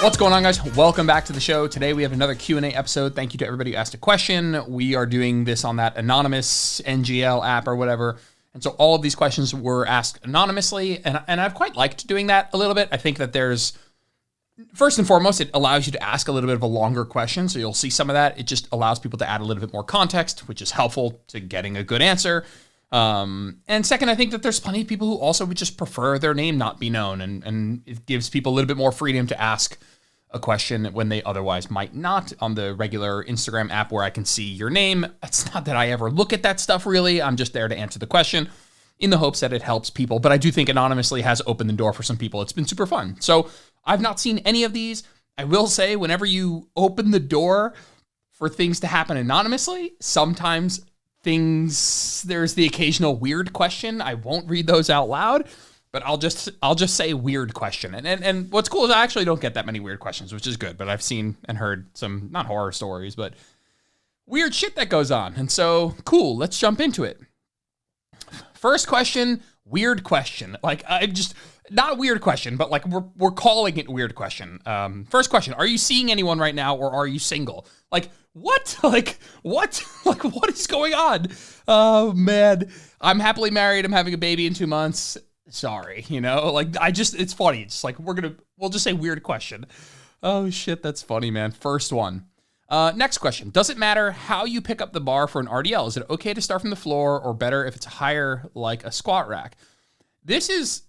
What's going on, guys? Welcome back to the show. Today we have another Q&A episode. Thank you to everybody who asked a question. We are doing this on that anonymous NGL app or whatever. And so all of these questions were asked anonymously, and I've quite liked doing that a little bit. I think that there's, first and foremost, it allows you to ask a little bit of a longer question, so you'll see some of that. It just allows people to add a little bit more context, which is helpful to getting a good answer. And second, I think that there's plenty of people who also would just prefer their name not be known, and it gives people a little bit more freedom to ask a question when they otherwise might not. On the regular Instagram app where I can see your name, it's not that I ever look at that stuff really. I'm just there to answer the question in the hopes that it helps people. But I do think anonymously has opened the door for some people. It's been super fun. So I've not seen any of these. I will say, whenever you open the door for things to happen anonymously, sometimes there's the occasional weird question. I won't read those out loud, but I'll just say weird question. And what's cool is I actually don't get that many weird questions, which is good, but I've seen and heard some, not horror stories, but weird shit that goes on. And so, cool, let's jump into it. First question, weird question. Like, not a weird question, but like we're calling it weird question. First question, are you seeing anyone right now, or are you single? Like, what? Like, what? Like, what is going on? Oh, man. I'm happily married. I'm having a baby in 2 months. Sorry, like, it's funny. It's like, we'll just say weird question. Oh, shit, that's funny, man. First one. Next question. Does it matter how you pick up the bar for an RDL? Is it okay to start from the floor, or better if it's higher, like a squat rack? This is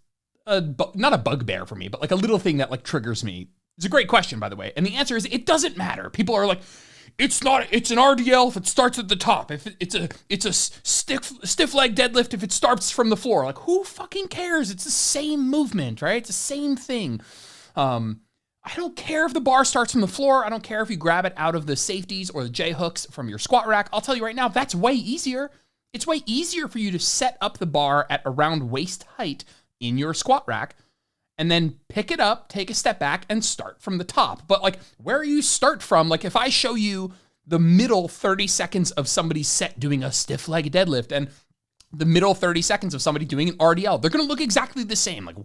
not a bugbear for me, but like a little thing that like triggers me. It's a great question, by the way. And the answer is it doesn't matter. People are like, it's an RDL if it starts at the top. If it's a stiff leg deadlift if it starts from the floor. Like, who fucking cares? It's the same movement, right? It's the same thing. I don't care if the bar starts from the floor. I don't care if you grab it out of the safeties or the J hooks from your squat rack. I'll tell you right now, that's way easier. It's way easier for you to set up the bar at around waist height in your squat rack, and then pick it up, take a step back, and start from the top. But like, where you start from, like if I show you the middle 30 seconds of somebody's set doing a stiff leg deadlift and the middle 30 seconds of somebody doing an RDL, they're going to look exactly the same. Like,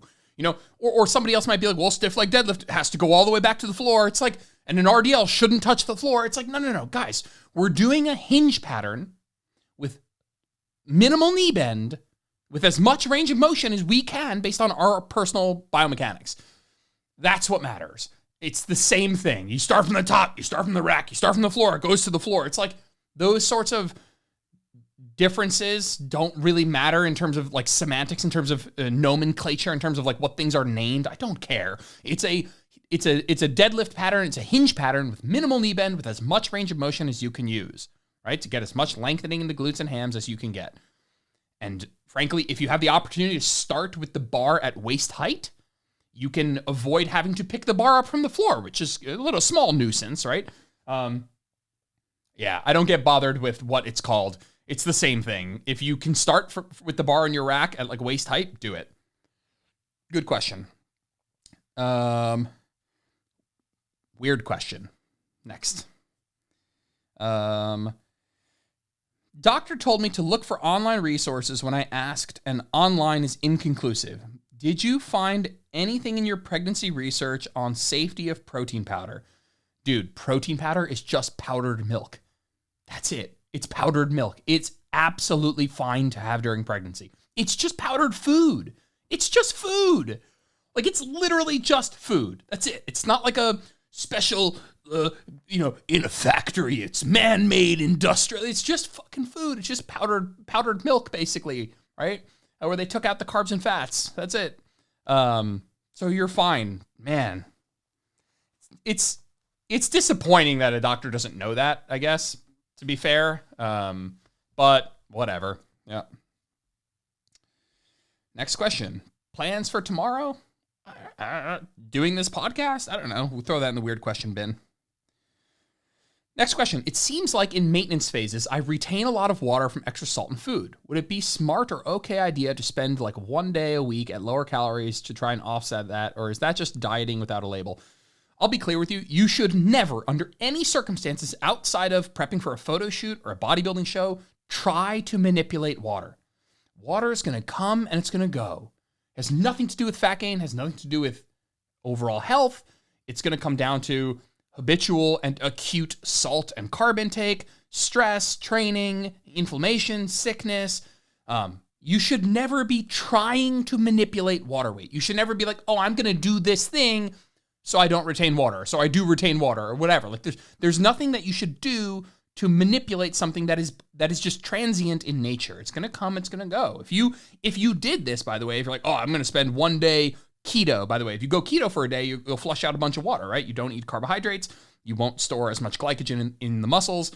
or somebody else might be like, well, stiff leg deadlift has to go all the way back to the floor. It's like, and an RDL shouldn't touch the floor. It's like, no, guys, we're doing a hinge pattern with minimal knee bend, with as much range of motion as we can based on our personal biomechanics. That's what matters. It's the same thing. You start from the top, you start from the rack, you start from the floor, it goes to the floor. It's like those sorts of differences don't really matter in terms of like semantics, in terms of nomenclature, in terms of like what things are named. I don't care. It's a deadlift pattern. It's a hinge pattern with minimal knee bend, with as much range of motion as you can use, right? To get as much lengthening in the glutes and hams as you can get. And frankly, if you have the opportunity to start with the bar at waist height, you can avoid having to pick the bar up from the floor, which is a little small nuisance, right? Yeah, I don't get bothered with what it's called. It's the same thing. If you can start with the bar in your rack at like waist height, do it. Good question. Weird question. Next. Doctor told me to look for online resources when I asked, and online is inconclusive. Did you find anything in your pregnancy research on safety of protein powder? Dude, protein powder is just powdered milk. That's it. It's powdered milk. It's absolutely fine to have during pregnancy. It's just powdered food. It's just food. Like, it's literally just food. That's it. It's not like a special, in a factory, it's man-made industrial. It's just fucking food. It's just powdered milk, basically, right? Where they took out the carbs and fats. That's it. So you're fine, man. It's disappointing that a doctor doesn't know that, I guess, to be fair. But whatever. Yeah. Next question. Plans for tomorrow? Doing this podcast? I don't know. We'll throw that in the weird question bin. Next question. It seems like in maintenance phases, I retain a lot of water from extra salt and food. Would it be smart or okay idea to spend like 1 day a week at lower calories to try and offset that? Or is that just dieting without a label? I'll be clear with you. You should never, under any circumstances outside of prepping for a photo shoot or a bodybuilding show, try to manipulate water. Water is going to come and it's going to go. It has nothing to do with fat gain, has nothing to do with overall health. It's going to come down to habitual and acute salt and carb intake, stress, training, inflammation, sickness. You should never be trying to manipulate water weight. You should never be like, oh, I'm going to do this thing so I don't retain water, so I do retain water, or whatever. Like there's nothing that you should do to manipulate something that is just transient in nature. It's gonna come, it's gonna go. If you did this, by the way, if you're like, oh, I'm gonna spend one day keto, by the way, if you go keto for a day, you'll flush out a bunch of water, right? You don't eat carbohydrates, you won't store as much glycogen in the muscles,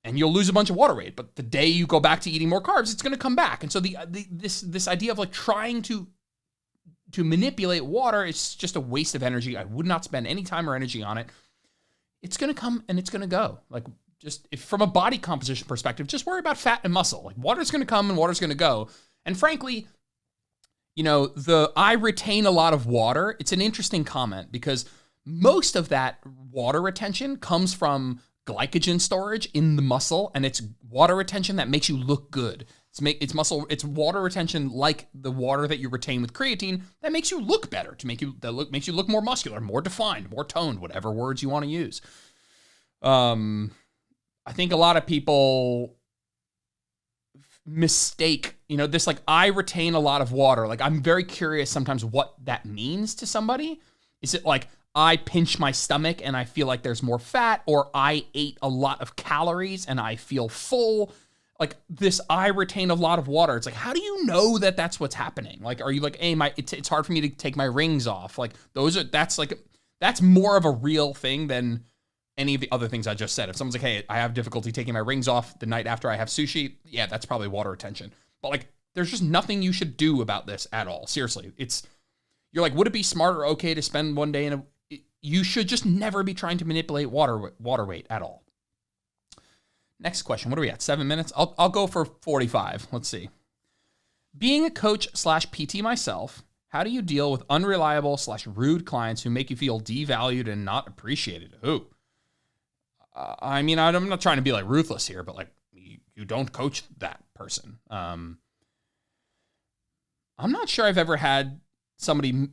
and you'll lose a bunch of water weight. But the day you go back to eating more carbs, it's gonna come back. And so this idea of like trying to manipulate water is just a waste of energy. I would not spend any time or energy on it. It's gonna come and it's gonna go. Like, just if from a body composition perspective, just worry about fat and muscle. Like, water's going to come and water's going to go. And frankly, I retain a lot of water. It's an interesting comment because most of that water retention comes from glycogen storage in the muscle, and it's water retention that makes you look good. It's water retention like the water that you retain with creatine that makes you look better, makes you look more muscular, more defined, more toned, whatever words you want to use. I think a lot of people mistake, this like, I retain a lot of water. Like, I'm very curious sometimes what that means to somebody. Is it like I pinch my stomach and I feel like there's more fat, or I ate a lot of calories and I feel full? Like, this, I retain a lot of water. It's like, how do you know that that's what's happening? Like, are you like, hey, it's hard for me to take my rings off? Like, that's more of a real thing than any of the other things I just said. If someone's like, hey, I have difficulty taking my rings off the night after I have sushi, yeah, that's probably water retention. But like, there's just nothing you should do about this at all. Seriously, you're like, would it be smart or okay to spend one day you should just never be trying to manipulate water weight at all. Next question. What are we at? 7 minutes? I'll go for 45. Let's see. Being a coach/PT myself, how do you deal with unreliable/rude clients who make you feel devalued and not appreciated? Ooh. I mean, I'm not trying to be like ruthless here, but like, you don't coach that person. I'm not sure I've ever had somebody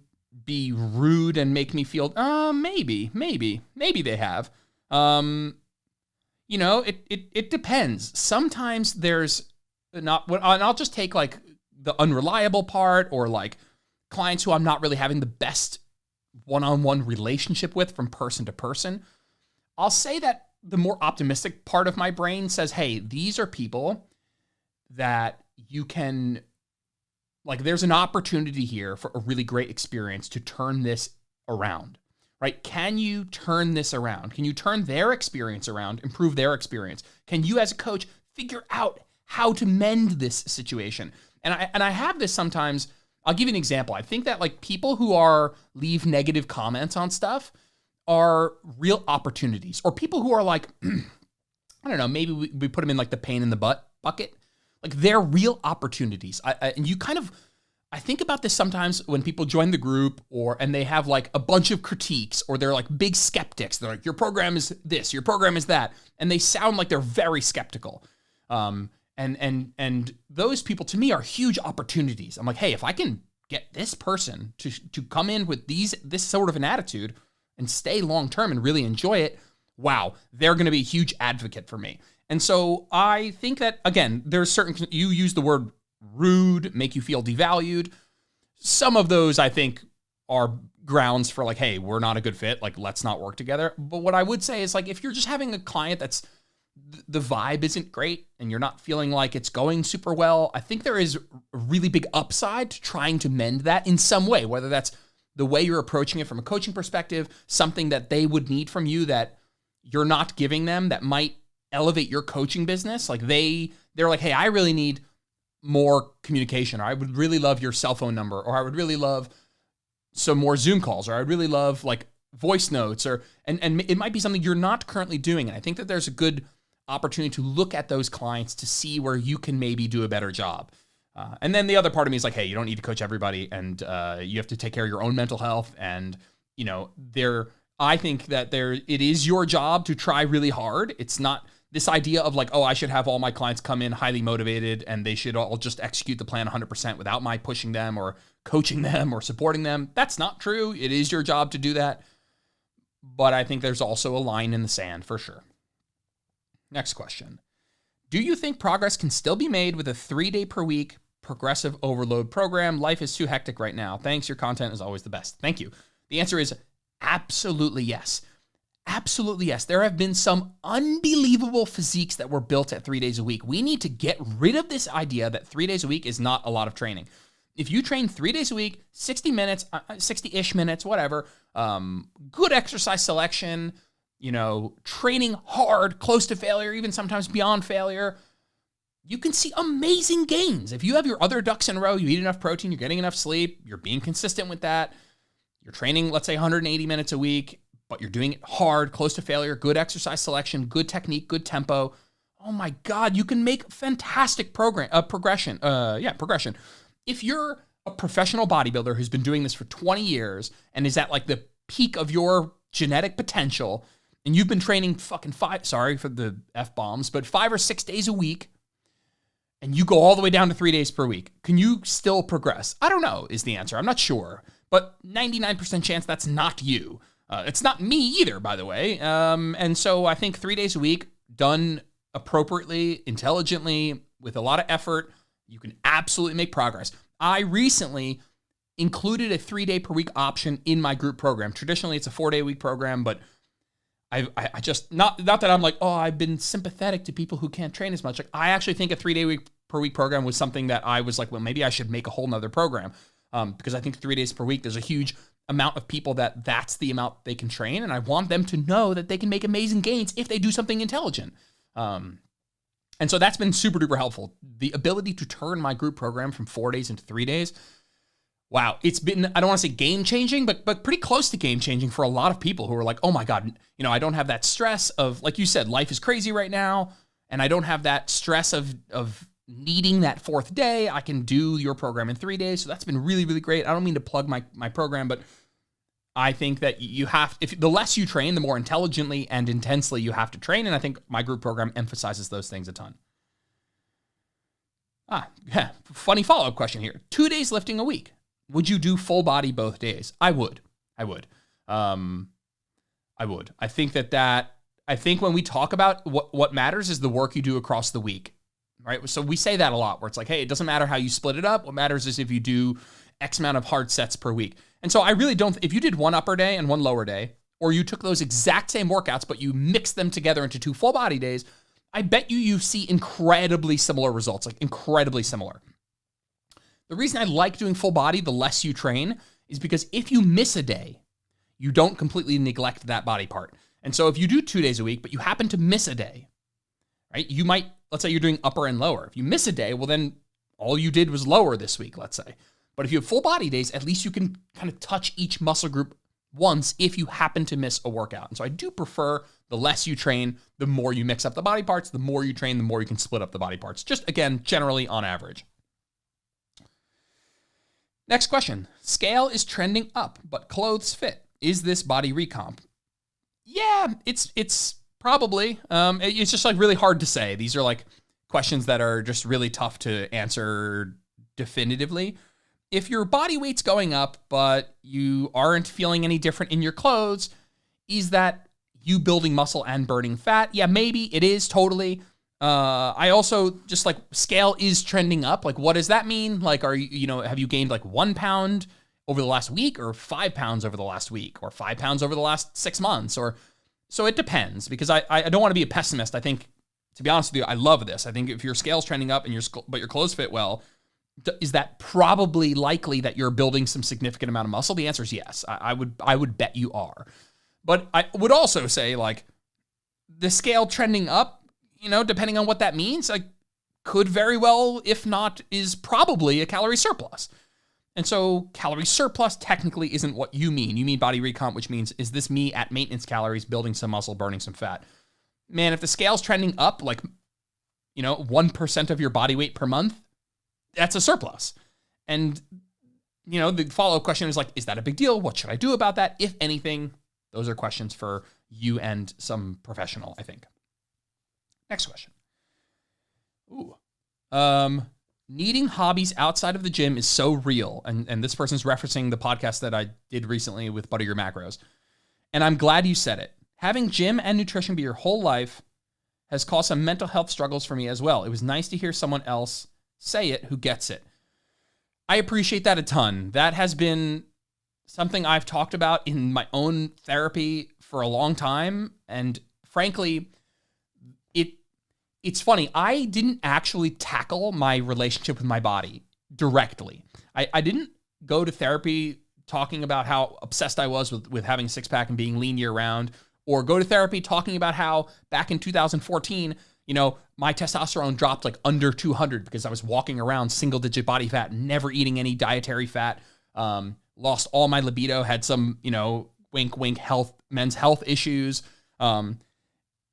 be rude and make me feel, maybe they have. It depends. Sometimes there's not, and I'll just take like the unreliable part, or like clients who I'm not really having the best one-on-one relationship with from person to person. I'll say that the more optimistic part of my brain says, hey, these are people that you can, like, there's an opportunity here for a really great experience to turn this around, right? Can you turn this around? Can you turn their experience around, improve their experience? Can you as a coach figure out how to mend this situation? And I have this sometimes. I'll give you an example. I think that like people who leave negative comments on stuff are real opportunities, or people who are like, I don't know, maybe we put them in like the pain in the butt bucket. Like, they're real opportunities. And you kind of, I think about this sometimes when people join the group and they have like a bunch of critiques, or they're like big skeptics. They're like, your program is this, your program is that. And they sound like they're very skeptical. And those people to me are huge opportunities. I'm like, hey, if I can get this person to come in with this sort of an attitude and stay long-term and really enjoy it, wow, they're going to be a huge advocate for me. And so I think that, again, you use the word rude, make you feel devalued. Some of those I think are grounds for like, hey, we're not a good fit. Like, let's not work together. But what I would say is like, if you're just having a client that's the vibe isn't great and you're not feeling like it's going super well, I think there is a really big upside to trying to mend that in some way, whether that's the way you're approaching it from a coaching perspective, something that they would need from you that you're not giving them that might elevate your coaching business. Like they're like, hey, I really need more communication, or I would really love your cell phone number, or I would really love some more Zoom calls, or I'd really love like voice notes, and it might be something you're not currently doing. And I think that there's a good opportunity to look at those clients to see where you can maybe do a better job. And then the other part of me is like, hey, you don't need to coach everybody, and you have to take care of your own mental health. And I think that it is your job to try really hard. It's not this idea of like, oh, I should have all my clients come in highly motivated and they should all just execute the plan 100% without my pushing them or coaching them or supporting them. That's not true. It is your job to do that. but I think there's also a line in the sand for sure. Next question. Do you think progress can still be made with a 3-day per week progressive overload program? Life is too hectic right now. Thanks. Your content is always the best. Thank you. The answer is absolutely yes. Absolutely yes. There have been some unbelievable physiques that were built at 3 days a week. We need to get rid of this idea that 3 days a week is not a lot of training. If you train 3 days a week, 60 minutes, 60-ish minutes, whatever, good exercise selection, training hard, close to failure, even sometimes beyond failure, you can see amazing gains. If you have your other ducks in a row, you eat enough protein, you're getting enough sleep, you're being consistent with that, you're training, let's say 180 minutes a week, but you're doing it hard, close to failure, good exercise selection, good technique, good tempo. Oh my God, you can make fantastic progression. If you're a professional bodybuilder who's been doing this for 20 years and is at like the peak of your genetic potential, and you've been training fucking 5 or 6 days a week, and you go all the way down to 3 days per week, can you still progress? I don't know is the answer. I'm not sure, but 99% chance that's not you. It's not me either, by the way. And so I think 3 days a week done appropriately, intelligently, with a lot of effort, you can absolutely make progress. I recently included a 3-day per week option in my group program. Traditionally, it's a 4-day week program, but I just, not that I'm like, oh, I've been sympathetic to people who can't train as much. Like, I actually think a 3-day per week program was something that I was like, well, maybe I should make a whole nother program. Because I think 3 days per week, there's a huge amount of people that's the amount they can train. And I want them to know that they can make amazing gains if they do something intelligent. And so that's been super duper helpful. The ability to turn my group program from 4 days into 3 days. Wow. It's been, I don't want to say game changing, but pretty close to game changing for a lot of people who are like, oh my God, I don't have that stress of, like you said, life is crazy right now. And I don't have that stress of needing that 4th day. I can do your program in 3 days. So that's been really, really great. I don't mean to plug my program, but I think that if the less you train, the more intelligently and intensely you have to train. And I think my group program emphasizes those things a ton. Funny follow-up question here. 2 days lifting a week. Would you do full body both days? I would. I think when we talk about what matters is the work you do across the week, right? So we say that a lot where it's like, hey, it doesn't matter how you split it up. What matters is if you do X amount of hard sets per week. And so I really don't, if you did one upper day and one lower day, or you took those exact same workouts, but you mixed them together into 2 full body days, I bet you see incredibly similar results, like incredibly similar. The reason I like doing full body, the less you train, is because if you miss a day, you don't completely neglect that body part. And so if you do 2 days a week, but you happen to miss a day, right? You might, let's say you're doing upper and lower. If you miss a day, well then all you did was lower this week, let's say. But if you have full body days, at least you can kind of touch each muscle group once if you happen to miss a workout. And so I do prefer the less you train, the more you mix up the body parts. The more you train, the more you can split up the body parts. Just again, generally on average. Next question. Scale is trending up, but clothes fit. Is this body recomp? Yeah, it's probably. It's just like really hard to say. These are like questions that are just really tough to answer definitively. If your body weight's going up, but you aren't feeling any different in your clothes, is that you building muscle and burning fat? Yeah, maybe it is totally. I also just like scale is trending up. Like, what does that mean? Like, are you, have you gained like 1 pound over the last week or 5 pounds over the last week or 5 pounds over the last 6 months? So it depends because I don't want to be a pessimist. I think, to be honest with you, I love this. I think if your scale's trending up and but your clothes fit well, is that probably likely that you're building some significant amount of muscle? The answer is yes. I would bet you are. But I would also say like the scale trending up, depending on what that means, like could very well, if not, is probably a calorie surplus. And so calorie surplus technically isn't what you mean. You mean body recomp, which means, is this me at maintenance calories, building some muscle, burning some fat? Man, if the scale's trending up, like, 1% of your body weight per month, that's a surplus. And, the follow-up question is like, is that a big deal? What should I do about that? If anything, those are questions for you and some professional, I think. Next question. Needing hobbies outside of the gym is so real. And this person's referencing the podcast that I did recently with Butter Your Macros. And I'm glad you said it. Having gym and nutrition be your whole life has caused some mental health struggles for me as well. It was nice to hear someone else say it who gets it. I appreciate that a ton. That has been something I've talked about in my own therapy for a long time. And frankly, it's funny. I didn't actually tackle my relationship with my body directly. I didn't go to therapy talking about how obsessed I was with having a six-pack and being lean year-round, or go to therapy talking about how back in 2014, my testosterone dropped like under 200 because I was walking around single-digit body fat, never eating any dietary fat, lost all my libido, had some, wink, wink, men's health issues.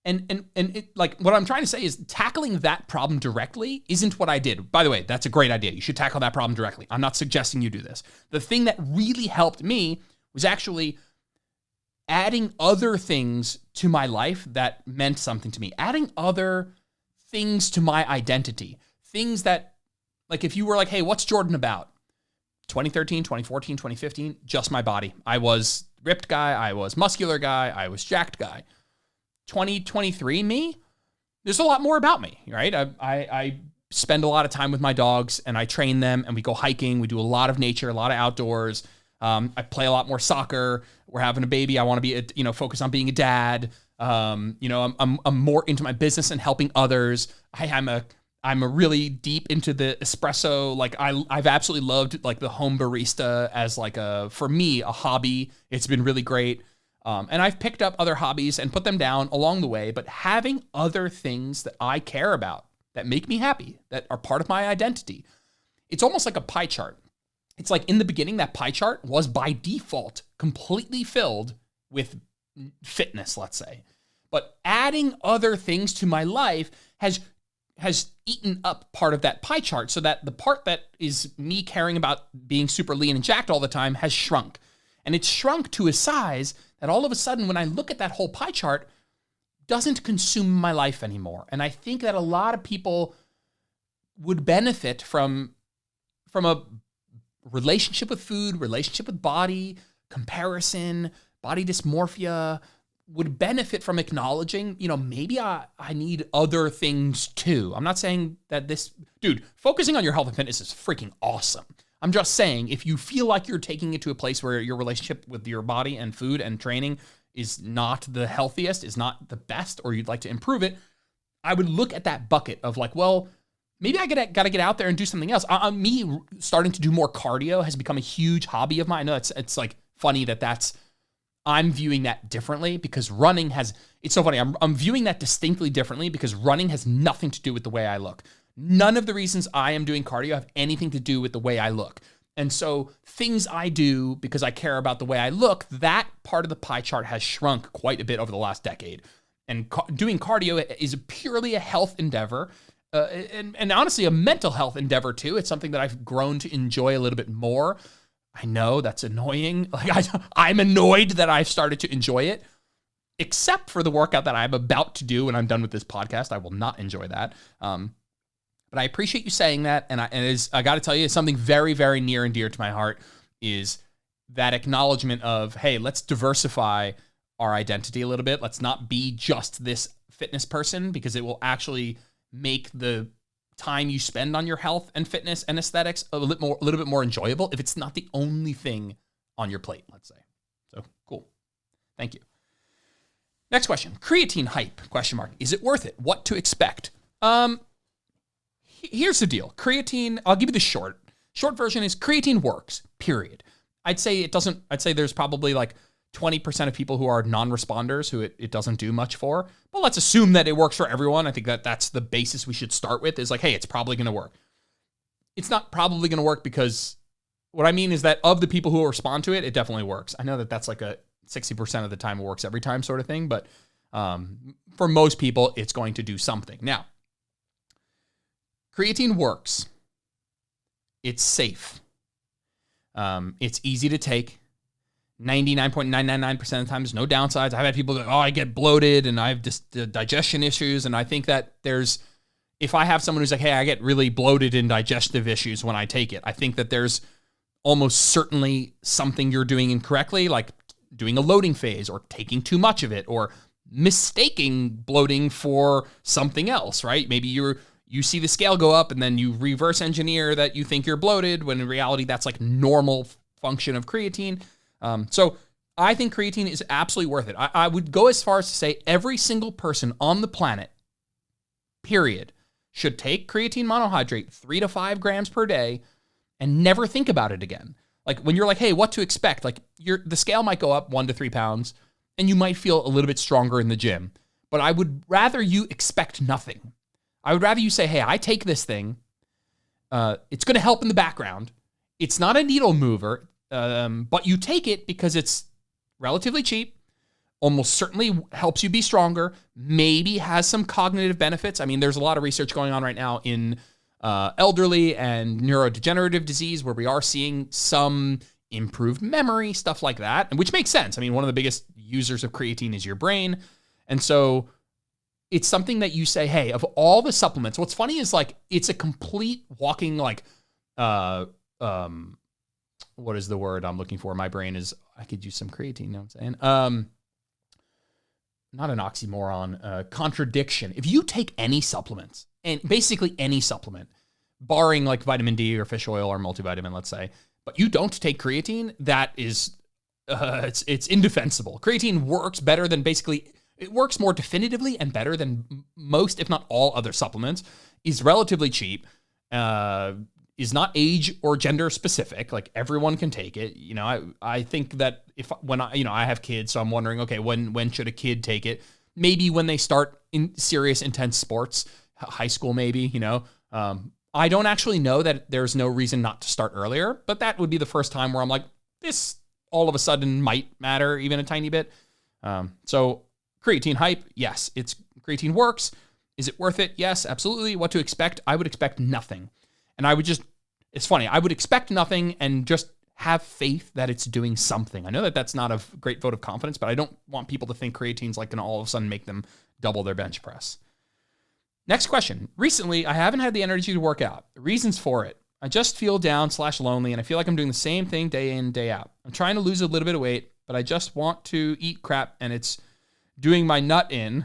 And it, like, what I'm trying to say is tackling that problem directly isn't what I did. By the way, that's a great idea. You should tackle that problem directly. I'm not suggesting you do this. The thing that really helped me was actually adding other things to my life that meant something to me. Adding other things to my identity. Things that, like, if you were like, hey, what's Jordan about? 2013, 2014, 2015, just my body. I was ripped guy. I was muscular guy. I was jacked guy. 2023 me, there's a lot more about me, right? I spend a lot of time with my dogs and I train them and we go hiking. We do a lot of nature, a lot of outdoors. I play a lot more soccer. We're having a baby. I want to be, focus on being a dad. I'm more into my business and helping others. I'm a really deep into the espresso. Like I've absolutely loved like the home barista as like for me, a hobby. It's been really great. And I've picked up other hobbies and put them down along the way, but having other things that I care about, that make me happy, that are part of my identity, it's almost like a pie chart. It's like in the beginning, that pie chart was by default completely filled with fitness, let's say. But adding other things to my life has eaten up part of that pie chart so that the part that is me caring about being super lean and jacked all the time has shrunk. And it's shrunk to a size that all of a sudden, when I look at that whole pie chart, doesn't consume my life anymore. And I think that a lot of people would benefit from a relationship with food, relationship with body, comparison, body dysmorphia, would benefit from acknowledging, maybe I need other things too. I'm not saying that focusing on your health and fitness is freaking awesome. I'm just saying, if you feel like you're taking it to a place where your relationship with your body and food and training is not the healthiest, is not the best, or you'd like to improve it, I would look at that bucket of like, well, maybe I got to get out there and do something else. Me starting to do more cardio has become a huge hobby of mine. I know it's like funny I'm viewing that differently because running it's so funny. I'm viewing that distinctly differently because running has nothing to do with the way I look. None of the reasons I am doing cardio have anything to do with the way I look. And so things I do because I care about the way I look, that part of the pie chart has shrunk quite a bit over the last decade. And doing cardio is purely a health endeavor, and honestly a mental health endeavor too. It's something that I've grown to enjoy a little bit more. I know that's annoying. Like I'm annoyed that I've started to enjoy it, except for the workout that I'm about to do when I'm done with this podcast. I will not enjoy that. But I appreciate you saying that, and I got to tell you, it's something very, very near and dear to my heart is that acknowledgement of, hey, let's diversify our identity a little bit. Let's not be just this fitness person because it will actually make the time you spend on your health and fitness and aesthetics a little bit more enjoyable if it's not the only thing on your plate, let's say. So cool. Thank you. Next question. Creatine hype, ? Is it worth it? What to expect? Here's the deal. Creatine, I'll give you the short version is creatine works, period. I'd say there's probably like 20% of people who are non-responders who it doesn't do much for, but let's assume that it works for everyone. I think that's the basis we should start with is like, hey, it's probably going to work. It's not probably going to work because what I mean is that of the people who respond to it, it definitely works. I know that that's like a 60% of the time it works every time sort of thing, but for most people, it's going to do something. Now, creatine works. It's safe. It's easy to take. 99.999% of the time, there's no downsides. I've had people go, I get bloated and I have digestion issues. And I think that if I have someone who's like, hey, I get really bloated and digestive issues when I take it, I think that there's almost certainly something you're doing incorrectly. Like doing a loading phase or taking too much of it or mistaking bloating for something else, right? Maybe you see the scale go up and then you reverse engineer that you think you're bloated when in reality that's like normal function of creatine. So I think creatine is absolutely worth it. I would go as far as to say every single person on the planet, period, should take creatine monohydrate 3 to 5 grams per day and never think about it again. Like when you're like, hey, what to expect? Like the scale might go up 1 to 3 pounds and you might feel a little bit stronger in the gym. But I would rather you expect nothing. I would rather you say, hey, I take this thing. It's going to help in the background. It's not a needle mover, but you take it because it's relatively cheap, almost certainly helps you be stronger, maybe has some cognitive benefits. I mean, there's a lot of research going on right now in elderly and neurodegenerative disease where we are seeing some improved memory, stuff like that, and which makes sense. I mean, one of the biggest users of creatine is your brain. And so it's something that you say, hey, of all the supplements, what's funny is like, it's a complete walking, like, what is the word I'm looking for? My brain is, I could use some creatine, you know what I'm saying? Not an oxymoron, contradiction. If you take any supplements, and basically any supplement, barring like vitamin D or fish oil or multivitamin, let's say, but you don't take creatine, that is, it's indefensible. Creatine works better than it works more definitively and better than most, if not all other supplements, is relatively cheap, is not age or gender specific. Like everyone can take it. You know, I think that I have kids, so I'm wondering, okay, when should a kid take it? Maybe when they start in serious, intense sports, high school, maybe, you know. I don't actually know that there's no reason not to start earlier, but that would be the first time where I'm like, this all of a sudden might matter even a tiny bit. So creatine hype, yes, creatine works. Is it worth it? Yes, absolutely. What to expect? I would expect nothing. And it's funny, I would expect nothing and just have faith that it's doing something. I know that that's not a great vote of confidence, but I don't want people to think creatine's like going to all of a sudden make them double their bench press. Next question. Recently, I haven't had the energy to work out. Reasons for it. I just feel down/lonely and I feel like I'm doing the same thing day in, day out. I'm trying to lose a little bit of weight, but I just want to eat crap and it's doing my nut in.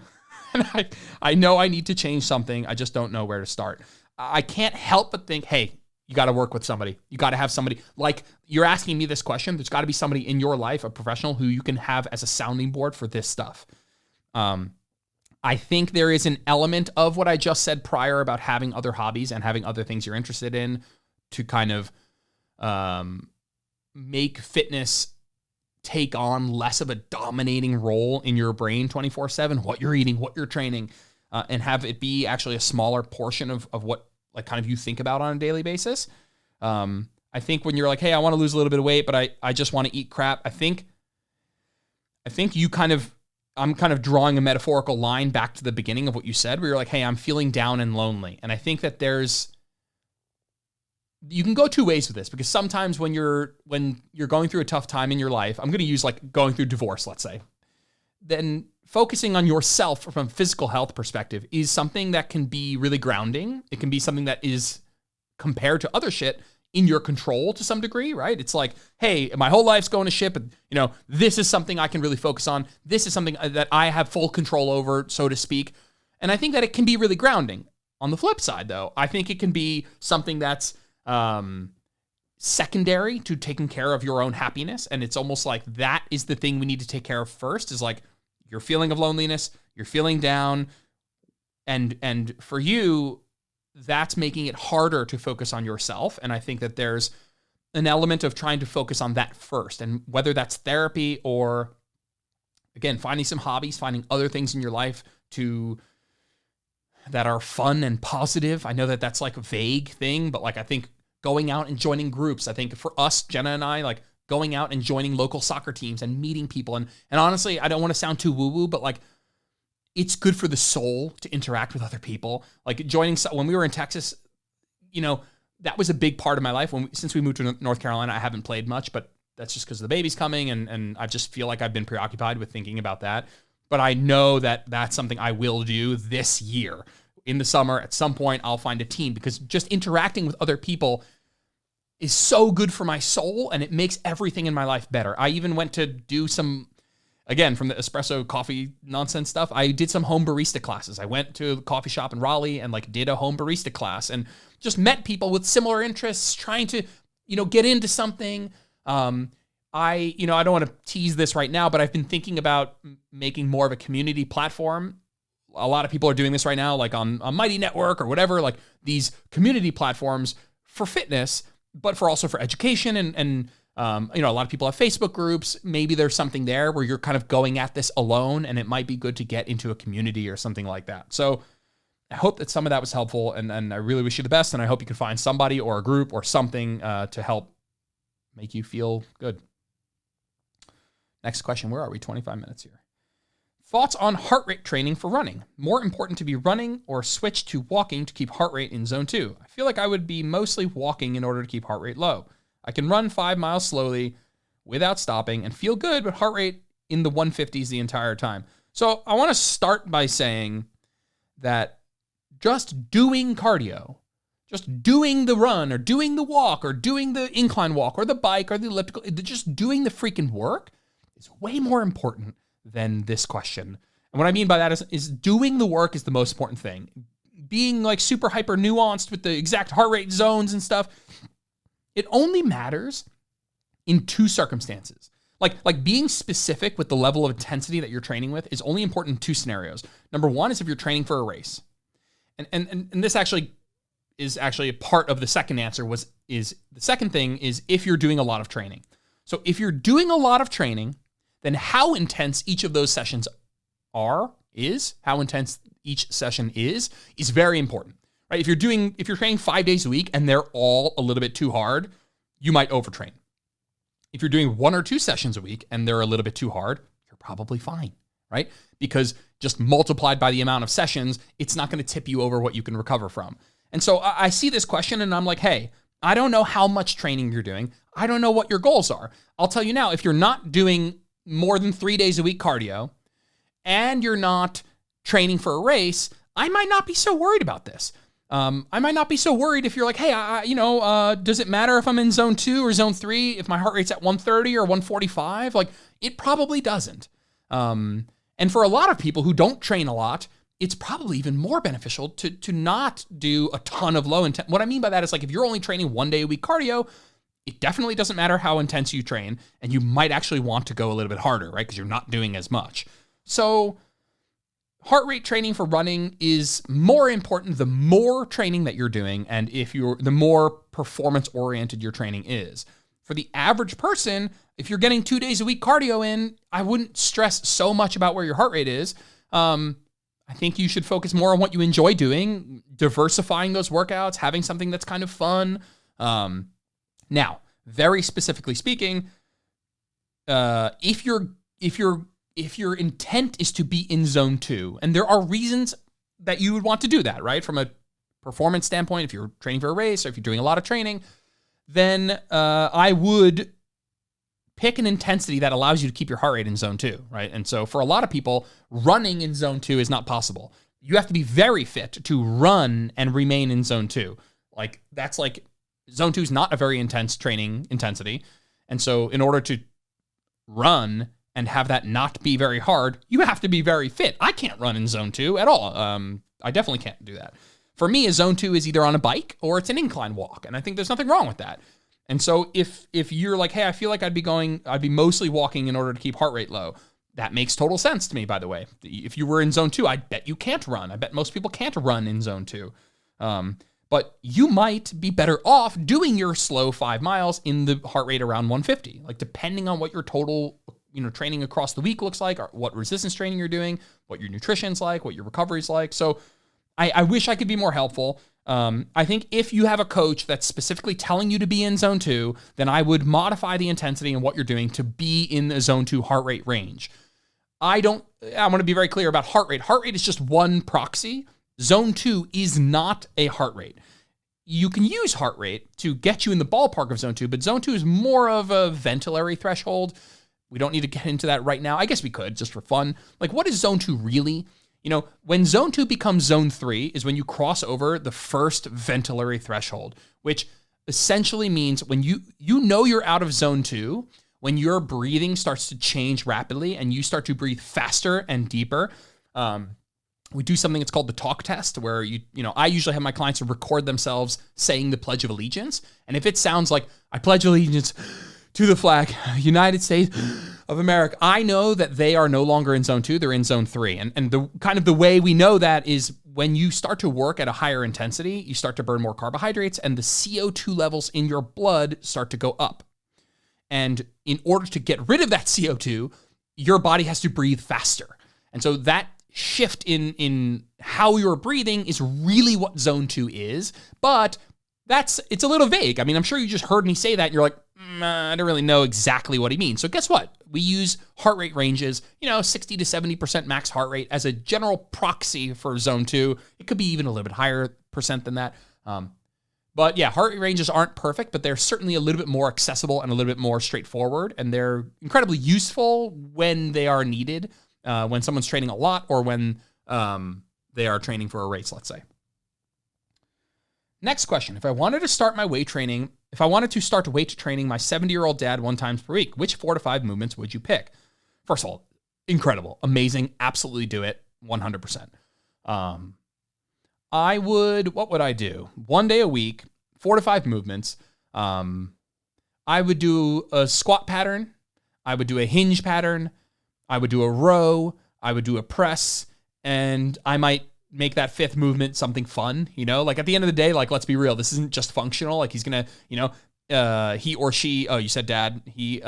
And I know I need to change something. I just don't know where to start. I can't help but think, hey, you got to work with somebody. You got to have somebody, like you're asking me this question. There's got to be somebody in your life, a professional who you can have as a sounding board for this stuff. I think there is an element of what I just said prior about having other hobbies and having other things you're interested in to kind of make fitness take on less of a dominating role in your brain 24/7, what you're eating, what you're training, and have it be actually a smaller portion of what like kind of you think about on a daily basis. I think when you're like, hey, I want to lose a little bit of weight, but I just want to eat crap. I think I'm kind of drawing a metaphorical line back to the beginning of what you said, where you're like, hey, I'm feeling down and lonely. And I think that you can go two ways with this, because sometimes when you're going through a tough time in your life, I'm going to use like going through divorce, let's say, then focusing on yourself from a physical health perspective is something that can be really grounding. It can be something that is, compared to other shit, in your control to some degree, right? It's like, hey, my whole life's going to shit, but you know, this is something I can really focus on. This is something that I have full control over, so to speak. And I think that it can be really grounding. On the flip side, though, I think it can be something that's secondary to taking care of your own happiness. And it's almost like that is the thing we need to take care of first, is like your feeling of loneliness, you're feeling down. And for you, that's making it harder to focus on yourself. And I think that there's an element of trying to focus on that first. And whether that's therapy or, again, finding some hobbies, finding other things in your life that are fun and positive. I know that that's like a vague thing, but like I think going out and joining groups, I think for us, Jenna and I, like going out and joining local soccer teams and meeting people. And honestly, I don't want to sound too woo-woo, but like, it's good for the soul to interact with other people. Like when we were in Texas, you know, that was a big part of my life. Since we moved to North Carolina, I haven't played much, but that's just because the baby's coming. And I just feel like I've been preoccupied with thinking about that. But I know that that's something I will do this year. In the summer, at some point, I'll find a team, because just interacting with other people is so good for my soul, and it makes everything in my life better. I even went to do some, again, from the espresso coffee nonsense stuff, I did some home barista classes. I went to a coffee shop in Raleigh and like did a home barista class and just met people with similar interests, trying to, get into something. I don't want to tease this right now, but I've been thinking about making more of a community platform. A lot of people are doing this right now, like on Mighty Network or whatever, like these community platforms for fitness, but also for education. And a lot of people have Facebook groups. Maybe there's something there where you're kind of going at this alone, and it might be good to get into a community or something like that. So I hope that some of that was helpful, and I really wish you the best, and I hope you can find somebody or a group or something to help make you feel good. Next question. Where are we? 25 minutes here. Thoughts on heart rate training for running? More important to be running or switch to walking to keep heart rate in zone 2? I feel like I would be mostly walking in order to keep heart rate low. I can run 5 miles slowly without stopping and feel good, but heart rate in the 150s the entire time. So I want to start by saying that just doing cardio, just doing the run or doing the walk or doing the incline walk or the bike or the elliptical, just doing the freaking work is way more important than this question. And what I mean by that is doing the work is the most important thing. Being like super hyper nuanced with the exact heart rate zones and stuff, it only matters in 2 circumstances. Like being specific with the level of intensity that you're training with is only important in 2 scenarios. Number 1 is if you're training for a race. And this actually is actually a part of the second answer is the second thing is if you're doing a lot of training. So if you're doing a lot of training, then how intense each of those sessions is how intense each session is very important, right? If you're training 5 days a week and they're all a little bit too hard, you might overtrain. If you're doing 1 or 2 sessions a week and they're a little bit too hard, you're probably fine, right? Because just multiplied by the amount of sessions, it's not going to tip you over what you can recover from. And so I see this question and I'm like, hey, I don't know how much training you're doing. I don't know what your goals are. I'll tell you now, if you're not doing more than 3 days a week cardio and you're not training for a race, I might not be so worried about this. I might not be so worried if you're like, hey, does it matter if I'm in zone 2 or zone 3, if my heart rate's at 130 or 145? Like, it probably doesn't. And for a lot of people who don't train a lot, it's probably even more beneficial to not do a ton of low intent. What I mean by that is like if you're only training 1 day a week cardio, it definitely doesn't matter how intense you train, and you might actually want to go a little bit harder, right? Because you're not doing as much. So heart rate training for running is more important the more training that you're doing, and the more performance-oriented your training is. For the average person, if you're getting 2 days a week cardio in, I wouldn't stress so much about where your heart rate is. I think you should focus more on what you enjoy doing, diversifying those workouts, having something that's kind of fun. Now, very specifically speaking, if your intent is to be in zone 2, and there are reasons that you would want to do that, right? From a performance standpoint, if you're training for a race or if you're doing a lot of training, then I would pick an intensity that allows you to keep your heart rate in zone 2, right? And so for a lot of people, running in zone 2 is not possible. You have to be very fit to run and remain in zone 2. Zone 2 is not a very intense training intensity. And so in order to run and have that not be very hard, you have to be very fit. I can't run in zone 2 at all. I definitely can't do that. For me, a zone 2 is either on a bike or it's an incline walk. And I think there's nothing wrong with that. And so if you're like, hey, I feel like I'd be mostly walking in order to keep heart rate low, that makes total sense to me, by the way. If you were in zone 2, I bet you can't run. I bet most people can't run in zone 2. But you might be better off doing your slow 5 miles in the heart rate around 150, like depending on what your total, training across the week looks like, or what resistance training you're doing, what your nutrition's like, what your recovery's like. So I wish I could be more helpful. I think if you have a coach that's specifically telling you to be in zone 2, then I would modify the intensity and what you're doing to be in the zone 2 heart rate range. I want to be very clear about heart rate. Heart rate is just one proxy. Zone 2 is not a heart rate. You can use heart rate to get you in the ballpark of zone 2, but zone 2 is more of a ventilatory threshold. We don't need to get into that right now. I guess we could, just for fun. Like, what is zone 2 really? When zone 2 becomes zone 3 is when you cross over the first ventilatory threshold, which essentially means when you know you're out of zone 2, when your breathing starts to change rapidly and you start to breathe faster and deeper. We do something that's called the talk test, where I usually have my clients record themselves saying the Pledge of Allegiance. And if it sounds like, I pledge allegiance to the flag, United States of America, I know that they are no longer in zone 2, they're in zone 3. And the kind of the way we know that is when you start to work at a higher intensity, you start to burn more carbohydrates and the CO2 levels in your blood start to go up. And in order to get rid of that CO2, your body has to breathe faster. And so that shift in how you're breathing is really what zone 2 is, but it's a little vague. I mean, I'm sure you just heard me say that and you're like, I don't really know exactly what he means. So guess what? We use heart rate ranges, 60 to 70% max heart rate as a general proxy for zone 2. It could be even a little bit higher percent than that. But yeah, heart rate ranges aren't perfect, but they're certainly a little bit more accessible and a little bit more straightforward. And they're incredibly useful when they are needed, when someone's training a lot or when they are training for a race, let's say. Next question. If I wanted to start weight training my 70-year-old dad 1 time per week, which 4 to 5 movements would you pick? First of all, incredible, amazing, absolutely do it, 100%. What would I do? 1 day a week, 4 to 5 movements. I would do a squat pattern. I would do a hinge pattern. I would do a row. I would do a press. And I might make that 5th movement something fun, like at the end of the day, like, let's be real. This isn't just functional. Like he's going to, he or she, you said dad, he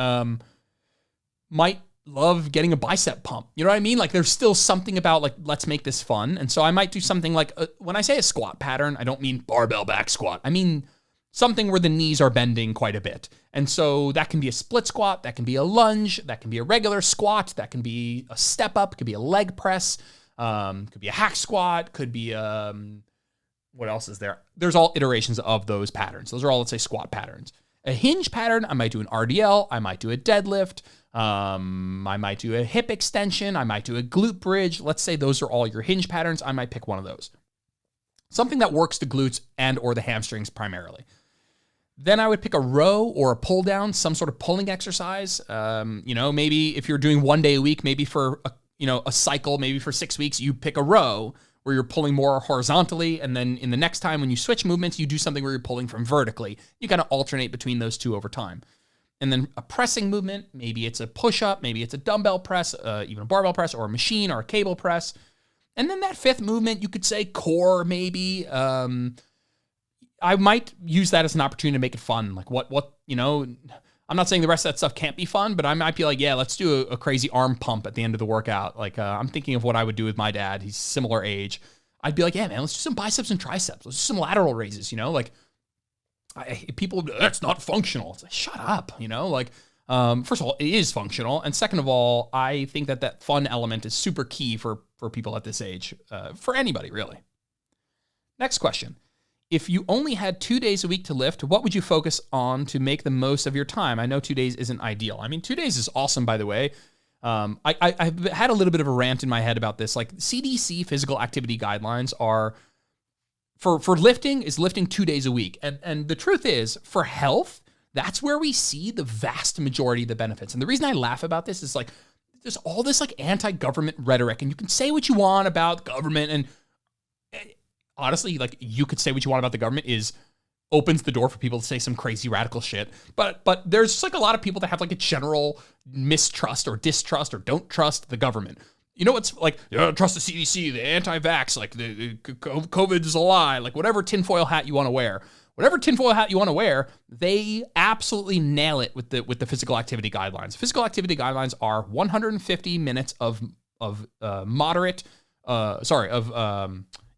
might love getting a bicep pump. You know what I mean? Like there's still something about like, let's make this fun. And so I might do something like, when I say a squat pattern, I don't mean barbell back squat. I mean something where the knees are bending quite a bit. And so that can be a split squat, that can be a lunge, that can be a regular squat, that can be a step up, could be a leg press, could be a hack squat, could be, what else is there? There's all iterations of those patterns. Those are all, let's say, squat patterns. A hinge pattern, I might do an RDL, I might do a deadlift, I might do a hip extension, I might do a glute bridge. Let's say those are all your hinge patterns. I might pick one of those. Something that works the glutes and or the hamstrings primarily. Then I would pick a row or a pull down, some sort of pulling exercise. Maybe if you're doing 1 day a week, maybe for a cycle, maybe for 6 weeks, you pick a row where you're pulling more horizontally. And then in the next time when you switch movements, you do something where you're pulling from vertically. You kind of alternate between those two over time. And then a pressing movement, maybe it's a push-up, maybe it's a dumbbell press, even a barbell press or a machine or a cable press. And then that 5th movement, you could say core maybe. I might use that as an opportunity to make it fun. Like I'm not saying the rest of that stuff can't be fun, but I might be like, yeah, let's do a crazy arm pump at the end of the workout. Like I'm thinking of what I would do with my dad. He's similar age. I'd be like, yeah, man, let's do some biceps and triceps. Let's do some lateral raises, people, that's not functional. It's like, shut up, first of all, it is functional. And second of all, I think that fun element is super key for people at this age, for anybody really. Next question. If you only had 2 days a week to lift, what would you focus on to make the most of your time? I know 2 days isn't ideal. I mean, 2 days is awesome, by the way. I've had a little bit of a rant in my head about this. Like CDC physical activity guidelines are for lifting is lifting 2 days a week. And the truth is, for health, that's where we see the vast majority of the benefits. And the reason I laugh about this is like, there's all this like anti-government rhetoric, and you can say what you want about government, and honestly, like you could say what you want about the government opens the door for people to say some crazy radical shit. But there's just like a lot of people that have like a general mistrust or distrust or don't trust the government. It's like, trust the CDC, the anti-vax, like the COVID is a lie, like whatever tinfoil hat you want to wear. Whatever tinfoil hat you want to wear, they absolutely nail it with the physical activity guidelines. Physical activity guidelines are 150 minutes of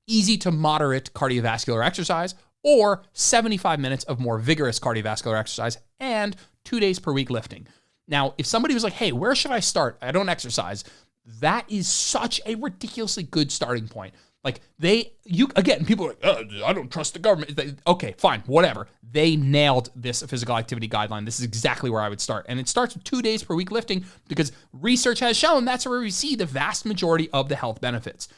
easy to moderate cardiovascular exercise, or 75 minutes of more vigorous cardiovascular exercise, and 2 days per week lifting. Now, if somebody was like, hey, where should I start? I don't exercise. That is such a ridiculously good starting point. Like people are like, I don't trust the government. Okay, fine, whatever. They nailed this physical activity guideline. This is exactly where I would start. And it starts with 2 days per week lifting because research has shown that's where we see the vast majority of the health benefits.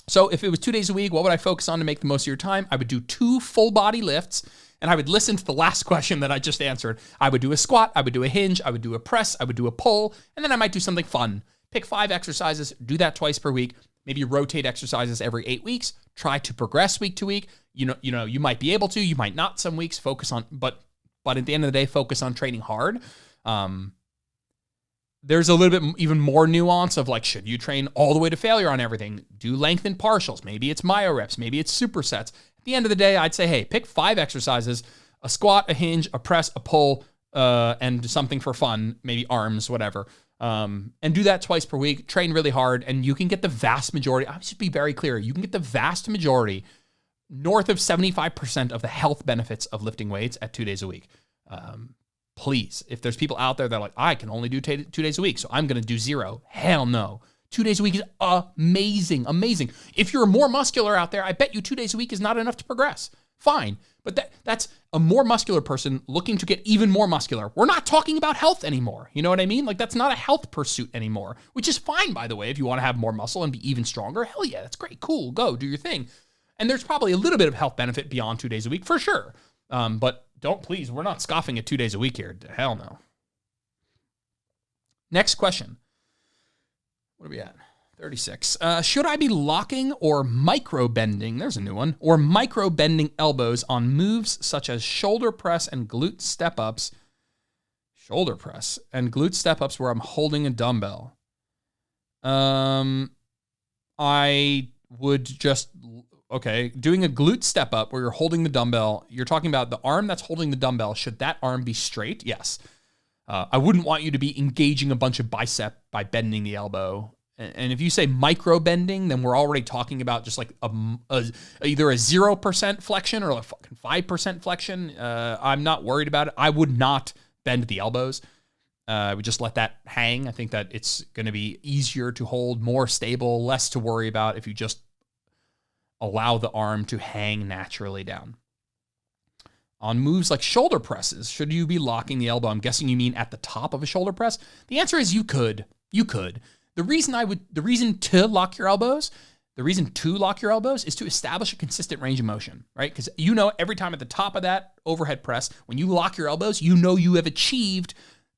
So if it was 2 days a week, what would I focus on to make the most of your time? I would do 2 full body lifts, and I would listen to the last question that I just answered. I would do a squat, I would do a hinge, I would do a press, I would do a pull, and then I might do something fun. Pick 5 exercises, do that twice per week, maybe rotate exercises every 8 weeks, try to progress week to week. You might be able to, you might not some weeks, focus on, but at the end of the day, focus on training hard. There's a little bit even more nuance of like, should you train all the way to failure on everything? Do lengthened partials. Maybe it's myo reps. Maybe it's supersets. At the end of the day, I'd say, hey, pick 5 exercises, a squat, a hinge, a press, a pull, and something for fun, maybe arms, whatever. And do that twice per week. Train really hard, and you can get the vast majority. I should be very clear. You can get the vast majority, north of 75% of the health benefits of lifting weights at 2 days a week. Please, if there's people out there that are like, I can only do 2 days a week, so I'm going to do 0. Hell no. 2 days a week is amazing, amazing. If you're more muscular out there, I bet you 2 days a week is not enough to progress. Fine. But that's a more muscular person looking to get even more muscular. We're not talking about health anymore. You know what I mean? Like, that's not a health pursuit anymore, which is fine, by the way. If you want to have more muscle and be even stronger, hell yeah, that's great. Cool. Go do your thing. And there's probably a little bit of health benefit beyond 2 days a week for sure. But please, we're not scoffing at 2 days a week here. Hell no. Next question. What are we at? 36. Should I be locking or micro bending? There's a new one. Or micro bending elbows on moves such as shoulder press and glute step ups. Shoulder press and glute step ups where I'm holding a dumbbell. I would just, doing a glute step up where you're holding the dumbbell. You're talking about the arm that's holding the dumbbell. Should that arm be straight? Yes. I wouldn't want you to be engaging a bunch of bicep by bending the elbow. And if you say micro bending, then we're already talking about just like either a 0% flexion or a fucking 5% flexion. I'm not worried about it. I would not bend the elbows. I would just let that hang. I think that it's going to be easier to hold, more stable, less to worry about if you just allow the arm to hang naturally down. On moves like shoulder presses, should you be locking the elbow? I'm guessing you mean at the top of a shoulder press. The answer is you could. You could. The reason to lock your elbows is to establish a consistent range of motion, right? Because every time at the top of that overhead press, when you lock your elbows, you have achieved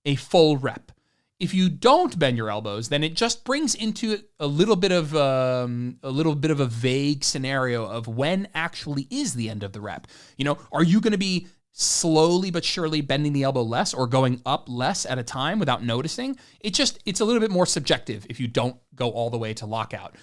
a full rep. If you don't bend your elbows, then it just brings into a little bit of a vague scenario of when actually is the end of the rep. Are you going to be slowly but surely bending the elbow less or going up less at a time without noticing? It's a little bit more subjective if you don't go all the way to lockout.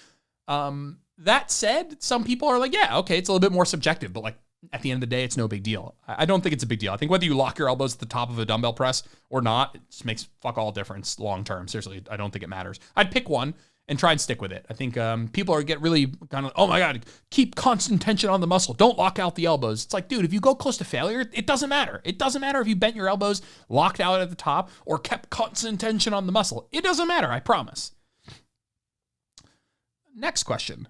That said, some people are like, yeah, okay, it's a little bit more subjective, but like at the end of the day, it's no big deal. I don't think it's a big deal. I think whether you lock your elbows at the top of a dumbbell press or not, it just makes fuck all difference long term. Seriously, I don't think it matters. I'd pick one and try and stick with it. I think people get really kind of, oh my God, keep constant tension on the muscle. Don't lock out the elbows. It's like, dude, if you go close to failure, it doesn't matter. It doesn't matter if you bent your elbows, locked out at the top, or kept constant tension on the muscle. It doesn't matter, I promise. Next question.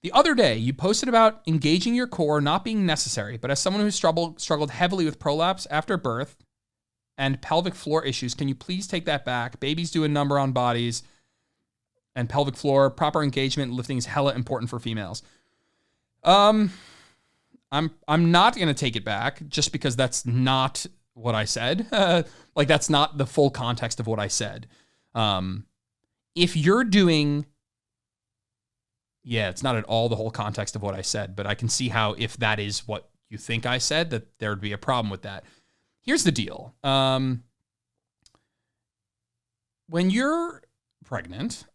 The other day, you posted about engaging your core not being necessary, but as someone who struggled heavily with prolapse after birth and pelvic floor issues, can you please take that back? Babies do a number on bodies, and pelvic floor, proper engagement and lifting is hella important for females. I'm not going to take it back just because that's not what I said. That's not the full context of what I said. If you're doing... Yeah, it's not at all the whole context of what I said, but I can see how if that is what you think I said, that there would be a problem with that. Here's the deal. When you're pregnant,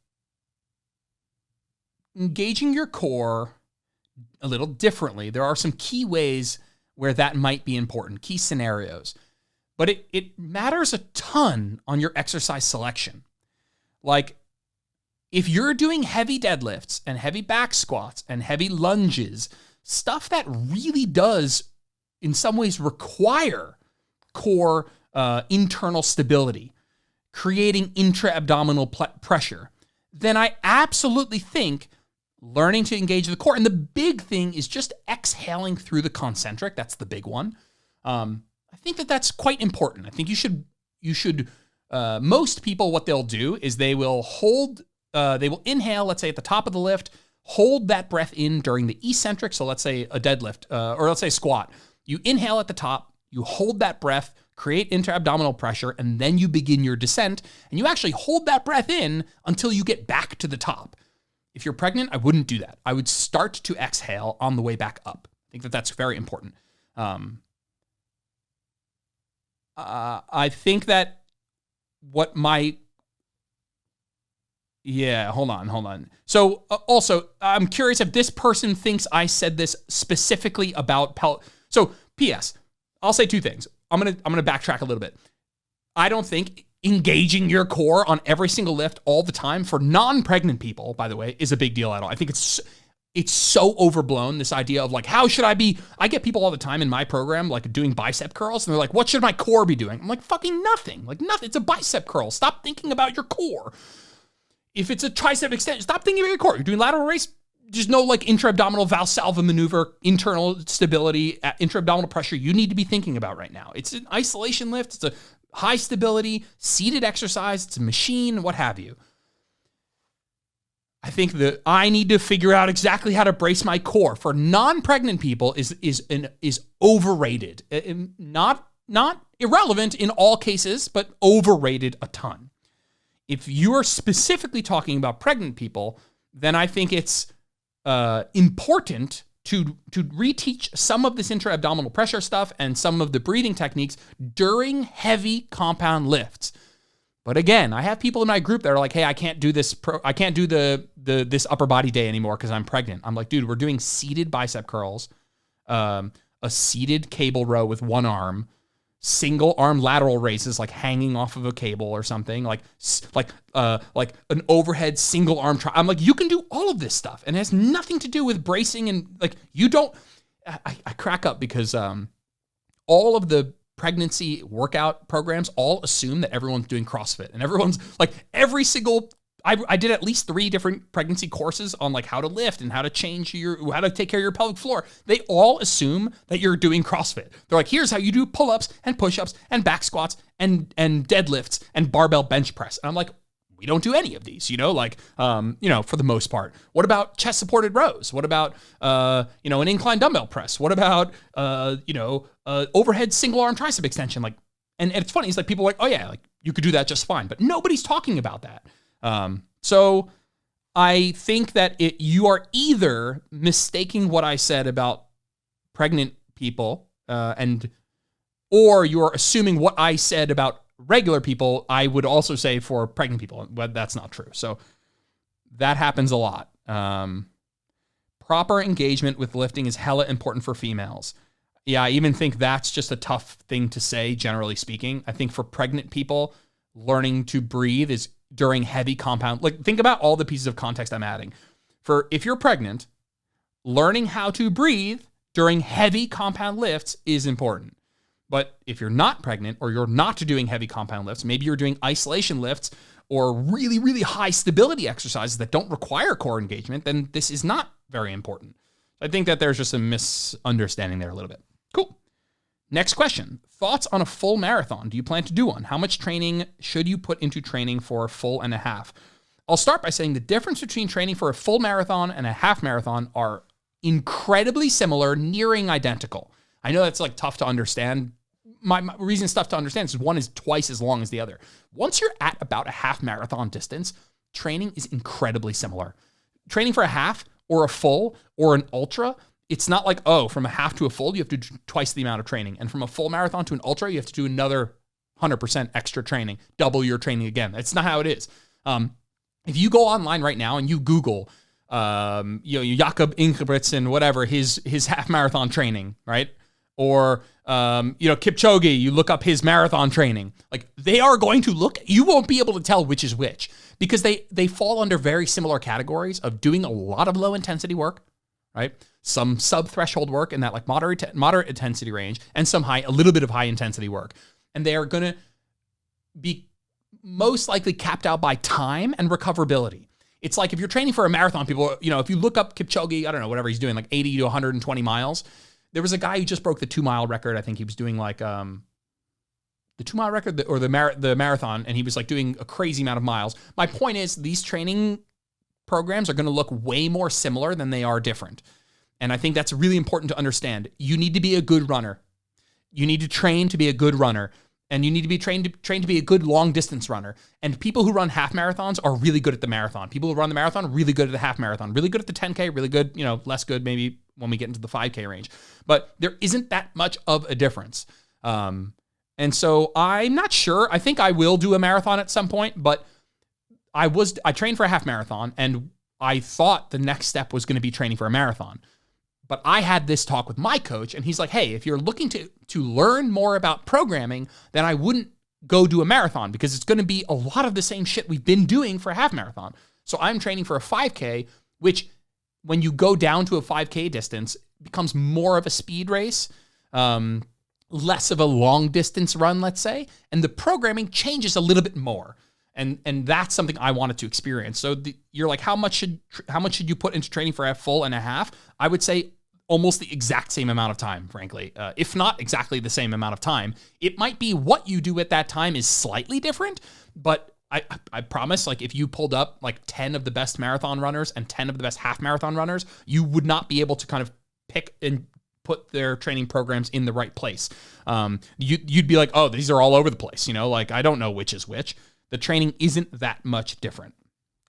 engaging your core a little differently, there are some key ways where that might be important, key scenarios. But it matters a ton on your exercise selection. Like, if you're doing heavy deadlifts and heavy back squats and heavy lunges, stuff that really does, in some ways, require core internal stability, creating intra-abdominal pressure, then I absolutely think learning to engage the core, and the big thing is just exhaling through the concentric. That's the big one. I think that's quite important. I think you should. Most people, what they'll do is they will inhale, let's say at the top of the lift, hold that breath in during the eccentric. So let's say a deadlift, or let's say squat. You inhale at the top, you hold that breath, create intra-abdominal pressure, and then you begin your descent, and you actually hold that breath in until you get back to the top. If you're pregnant, I wouldn't do that. I would start to exhale on the way back up. I think that that's very important. I think that what my... Yeah, hold on. So also, I'm curious if this person thinks I said this specifically about So, P.S., I'll say two things. I'm gonna backtrack a little bit. I don't think engaging your core on every single lift all the time for non-pregnant people, by the way, is a big deal at all. I think it's so overblown, this idea of like, how should I be? I get people all the time in my program like doing bicep curls, and they're like, what should my core be doing? I'm like, fucking nothing. Like nothing. It's a bicep curl. Stop thinking about your core. If it's a tricep extension, stop thinking about your core. You're doing lateral raise, just no like intra-abdominal Valsalva maneuver, internal stability, intra-abdominal pressure you need to be thinking about right now. It's an isolation lift. It's a high stability, seated exercise. It's a machine, what have you. I think that I need to figure out exactly how to brace my core for non-pregnant people is overrated. Not irrelevant in all cases, but overrated a ton. If you are specifically talking about pregnant people, then I think it's important to reteach some of this intra-abdominal pressure stuff and some of the breathing techniques during heavy compound lifts. But again, I have people in my group that are like, "Hey, I can't do this. I can't do this upper body day anymore because I'm pregnant." I'm like, "Dude, we're doing seated bicep curls, a seated cable row with one arm, single arm lateral raises like hanging off of a cable or something, like an overhead single arm try." I'm like, you can do all of this stuff, and it has nothing to do with bracing and like you don't. I crack up because all of the pregnancy workout programs all assume that everyone's doing CrossFit, and everyone's like every single. I did at least 3 different pregnancy courses on like how to lift and how to how to take care of your pelvic floor. They all assume that you're doing CrossFit. They're like, here's how you do pull-ups and push-ups and back squats and deadlifts and barbell bench press. And I'm like, we don't do any of these, for the most part. What about chest supported rows? What about, an incline dumbbell press? What about, overhead single arm tricep extension? Like, and it's funny. It's like people are like, oh yeah, like you could do that just fine, but nobody's talking about that. So I think that you are either mistaking what I said about pregnant people, or you're assuming what I said about regular people, I would also say for pregnant people, but that's not true. So that happens a lot. Proper engagement with lifting is hella important for females. Yeah, I even think that's just a tough thing to say, generally speaking. I think for pregnant people, learning to breathe is during heavy compound. Like, think about all the pieces of context I'm adding. For if you're pregnant, learning how to breathe during heavy compound lifts is important. But if you're not pregnant or you're not doing heavy compound lifts, maybe you're doing isolation lifts or really, really high stability exercises that don't require core engagement, then this is not very important. I think that there's just a misunderstanding there a little bit. Cool. Next question. Thoughts on a full marathon? Do you plan to do one? How much training should you put into training for a full and a half? I'll start by saying the difference between training for a full marathon and a half marathon are incredibly similar, nearing identical. I know that's like tough to understand. My reason it's tough to understand is one is twice as long as the other. Once you're at about a half marathon distance, training is incredibly similar. Training for a half or a full or an ultra, it's not like, from a half to a full, you have to do twice the amount of training. And from a full marathon to an ultra, you have to do another 100% extra training, double your training again. That's not how it is. If you go online right now and you Google, Jakob Ingebrigtsen, whatever, his half marathon training, right? Or, Kipchoge, you look up his marathon training. Like, they are going to you won't be able to tell which is which because they fall under very similar categories of doing a lot of low intensity work, right? Some sub-threshold work in that like moderate intensity range, and some a little bit of high intensity work. And they are going to be most likely capped out by time and recoverability. It's like if you're training for a marathon, people, if you look up Kipchoge, I don't know, whatever he's doing, like 80 to 120 miles. There was a guy who just broke the 2-mile record. I think he was doing like the 2-mile record or the marathon, and he was like doing a crazy amount of miles. My point is these training programs are going to look way more similar than they are different. And I think that's really important to understand. You need to be a good runner. You need to train to be a good runner. And you need to be trained to be a good long distance runner. And people who run half marathons are really good at the marathon. People who run the marathon, really good at the half marathon, really good at the 10K, really good, less good maybe when we get into the 5K range. But there isn't that much of a difference. And so I'm not sure. I think I will do a marathon at some point, but I trained for a half marathon, and I thought the next step was going to be training for a marathon. But I had this talk with my coach, and he's like, hey, if you're looking to learn more about programming, then I wouldn't go do a marathon, because it's going to be a lot of the same shit we've been doing for a half marathon. So I'm training for a 5K, which when you go down to a 5K distance, becomes more of a speed race, less of a long distance run, let's say, and the programming changes a little bit more. And that's something I wanted to experience. So you're like, how much should you put into training for a full and a half? I would say almost the exact same amount of time, frankly, if not exactly the same amount of time. It might be what you do at that time is slightly different, but I promise, like, if you pulled up like 10 of the best marathon runners and 10 of the best half marathon runners, you would not be able to kind of pick and put their training programs in the right place. You'd be like, oh, these are all over the place. Like, I don't know which is which. The training isn't that much different.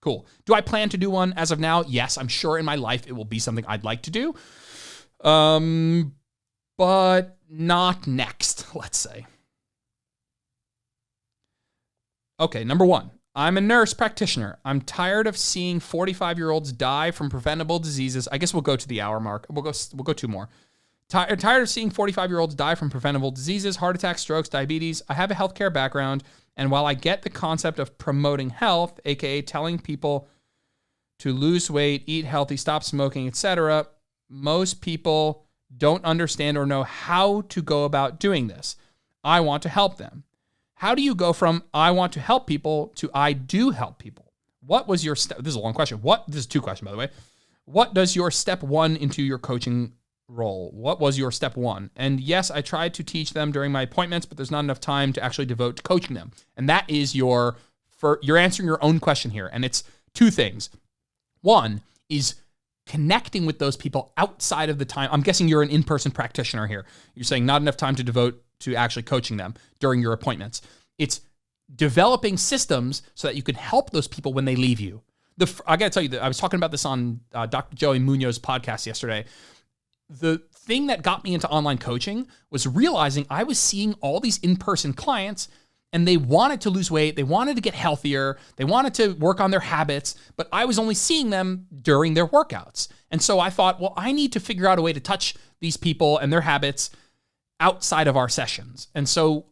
Cool. Do I plan to do one as of now? Yes, I'm sure in my life it will be something I'd like to do. But not next, let's say. Okay, number 1. I'm a nurse practitioner. I'm tired of seeing 45-year-olds die from preventable diseases. I guess we'll go to the hour mark. We'll go 2 more. Tired of seeing 45-year-olds die from preventable diseases, heart attacks, strokes, diabetes. I have a healthcare background, and while I get the concept of promoting health, aka telling people to lose weight, eat healthy, stop smoking, etc., most people don't understand or know how to go about doing this. I want to help them. How do you go from I want to help people to I do help people? What was your step? This is a long question. This is 2 questions, by the way. What does your step 1 into your coaching role? What was your step 1? And yes, I tried to teach them during my appointments, but there's not enough time to actually devote to coaching them. And that is you're answering your own question here. And it's 2 things. 1 is connecting with those people outside of the time. I'm guessing you're an in-person practitioner here. You're saying not enough time to devote to actually coaching them during your appointments. It's developing systems so that you can help those people when they leave you. I got to tell you that I was talking about this on Dr. Joey Munoz's podcast yesterday. The thing that got me into online coaching was realizing I was seeing all these in-person clients, and they wanted to lose weight, they wanted to get healthier, they wanted to work on their habits, but I was only seeing them during their workouts. And so I thought, well, I need to figure out a way to touch these people and their habits outside of our sessions. And so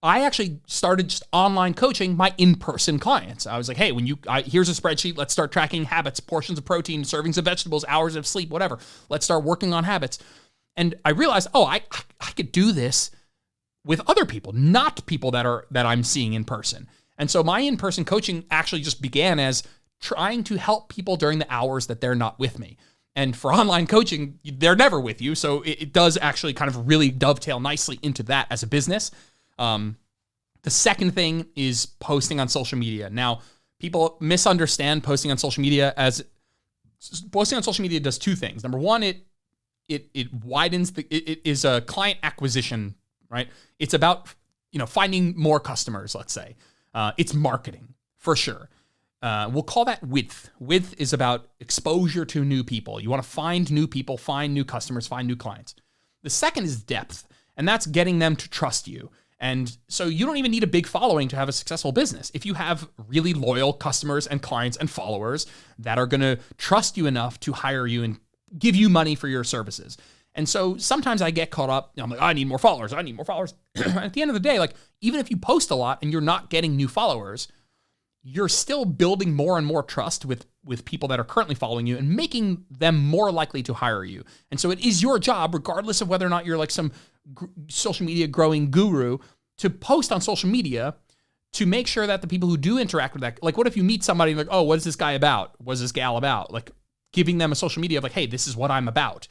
I actually started just online coaching my in-person clients. I was like, hey, here's a spreadsheet. Let's start tracking habits, portions of protein, servings of vegetables, hours of sleep, whatever. Let's start working on habits. And I realized, I could do this with other people, not people that I'm seeing in person. And so my in-person coaching actually just began as trying to help people during the hours that they're not with me. And for online coaching, they're never with you. So it does actually kind of really dovetail nicely into that as a business. The second thing is posting on social media. Now, people misunderstand posting on social media as posting on social media does 2 things. Number 1, it widens it is a client acquisition, right? It's about, finding more customers, let's say. It's marketing for sure. We'll call that width. Width is about exposure to new people. You want to find new people, find new customers, find new clients. The second is depth, and that's getting them to trust you. And so you don't even need a big following to have a successful business. If you have really loyal customers and clients and followers that are going to trust you enough to hire you and give you money for your services. And so sometimes I get caught up, I'm like, I need more followers. At the end of the day, like, even if you post a lot and you're not getting new followers, you're still building more and more trust with people that are currently following you and making them more likely to hire you. And so it is your job, regardless of whether or not you're like some social media growing guru, to post on social media to make sure that the people who do interact with that, like, what if you meet somebody and like, oh, what is this guy about? What is this gal about? Like, giving them a social media of like, hey, this is what I'm about,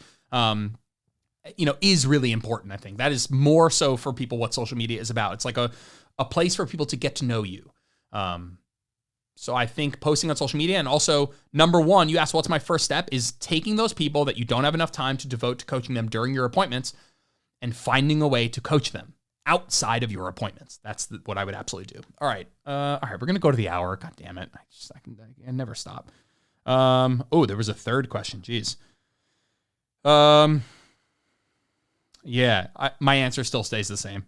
is really important. I think that is more so for people what social media is about. It's like a place for people to get to know you. So I think posting on social media, and also number one, you asked what's my first step, is taking those people that you don't have enough time to devote to coaching them during your appointments and finding a way to coach them outside of your appointments. That's what I would absolutely do. All right. We're going to go to the hour. God damn it. I never stop. There was a third question. Jeez. Yeah, my answer still stays the same.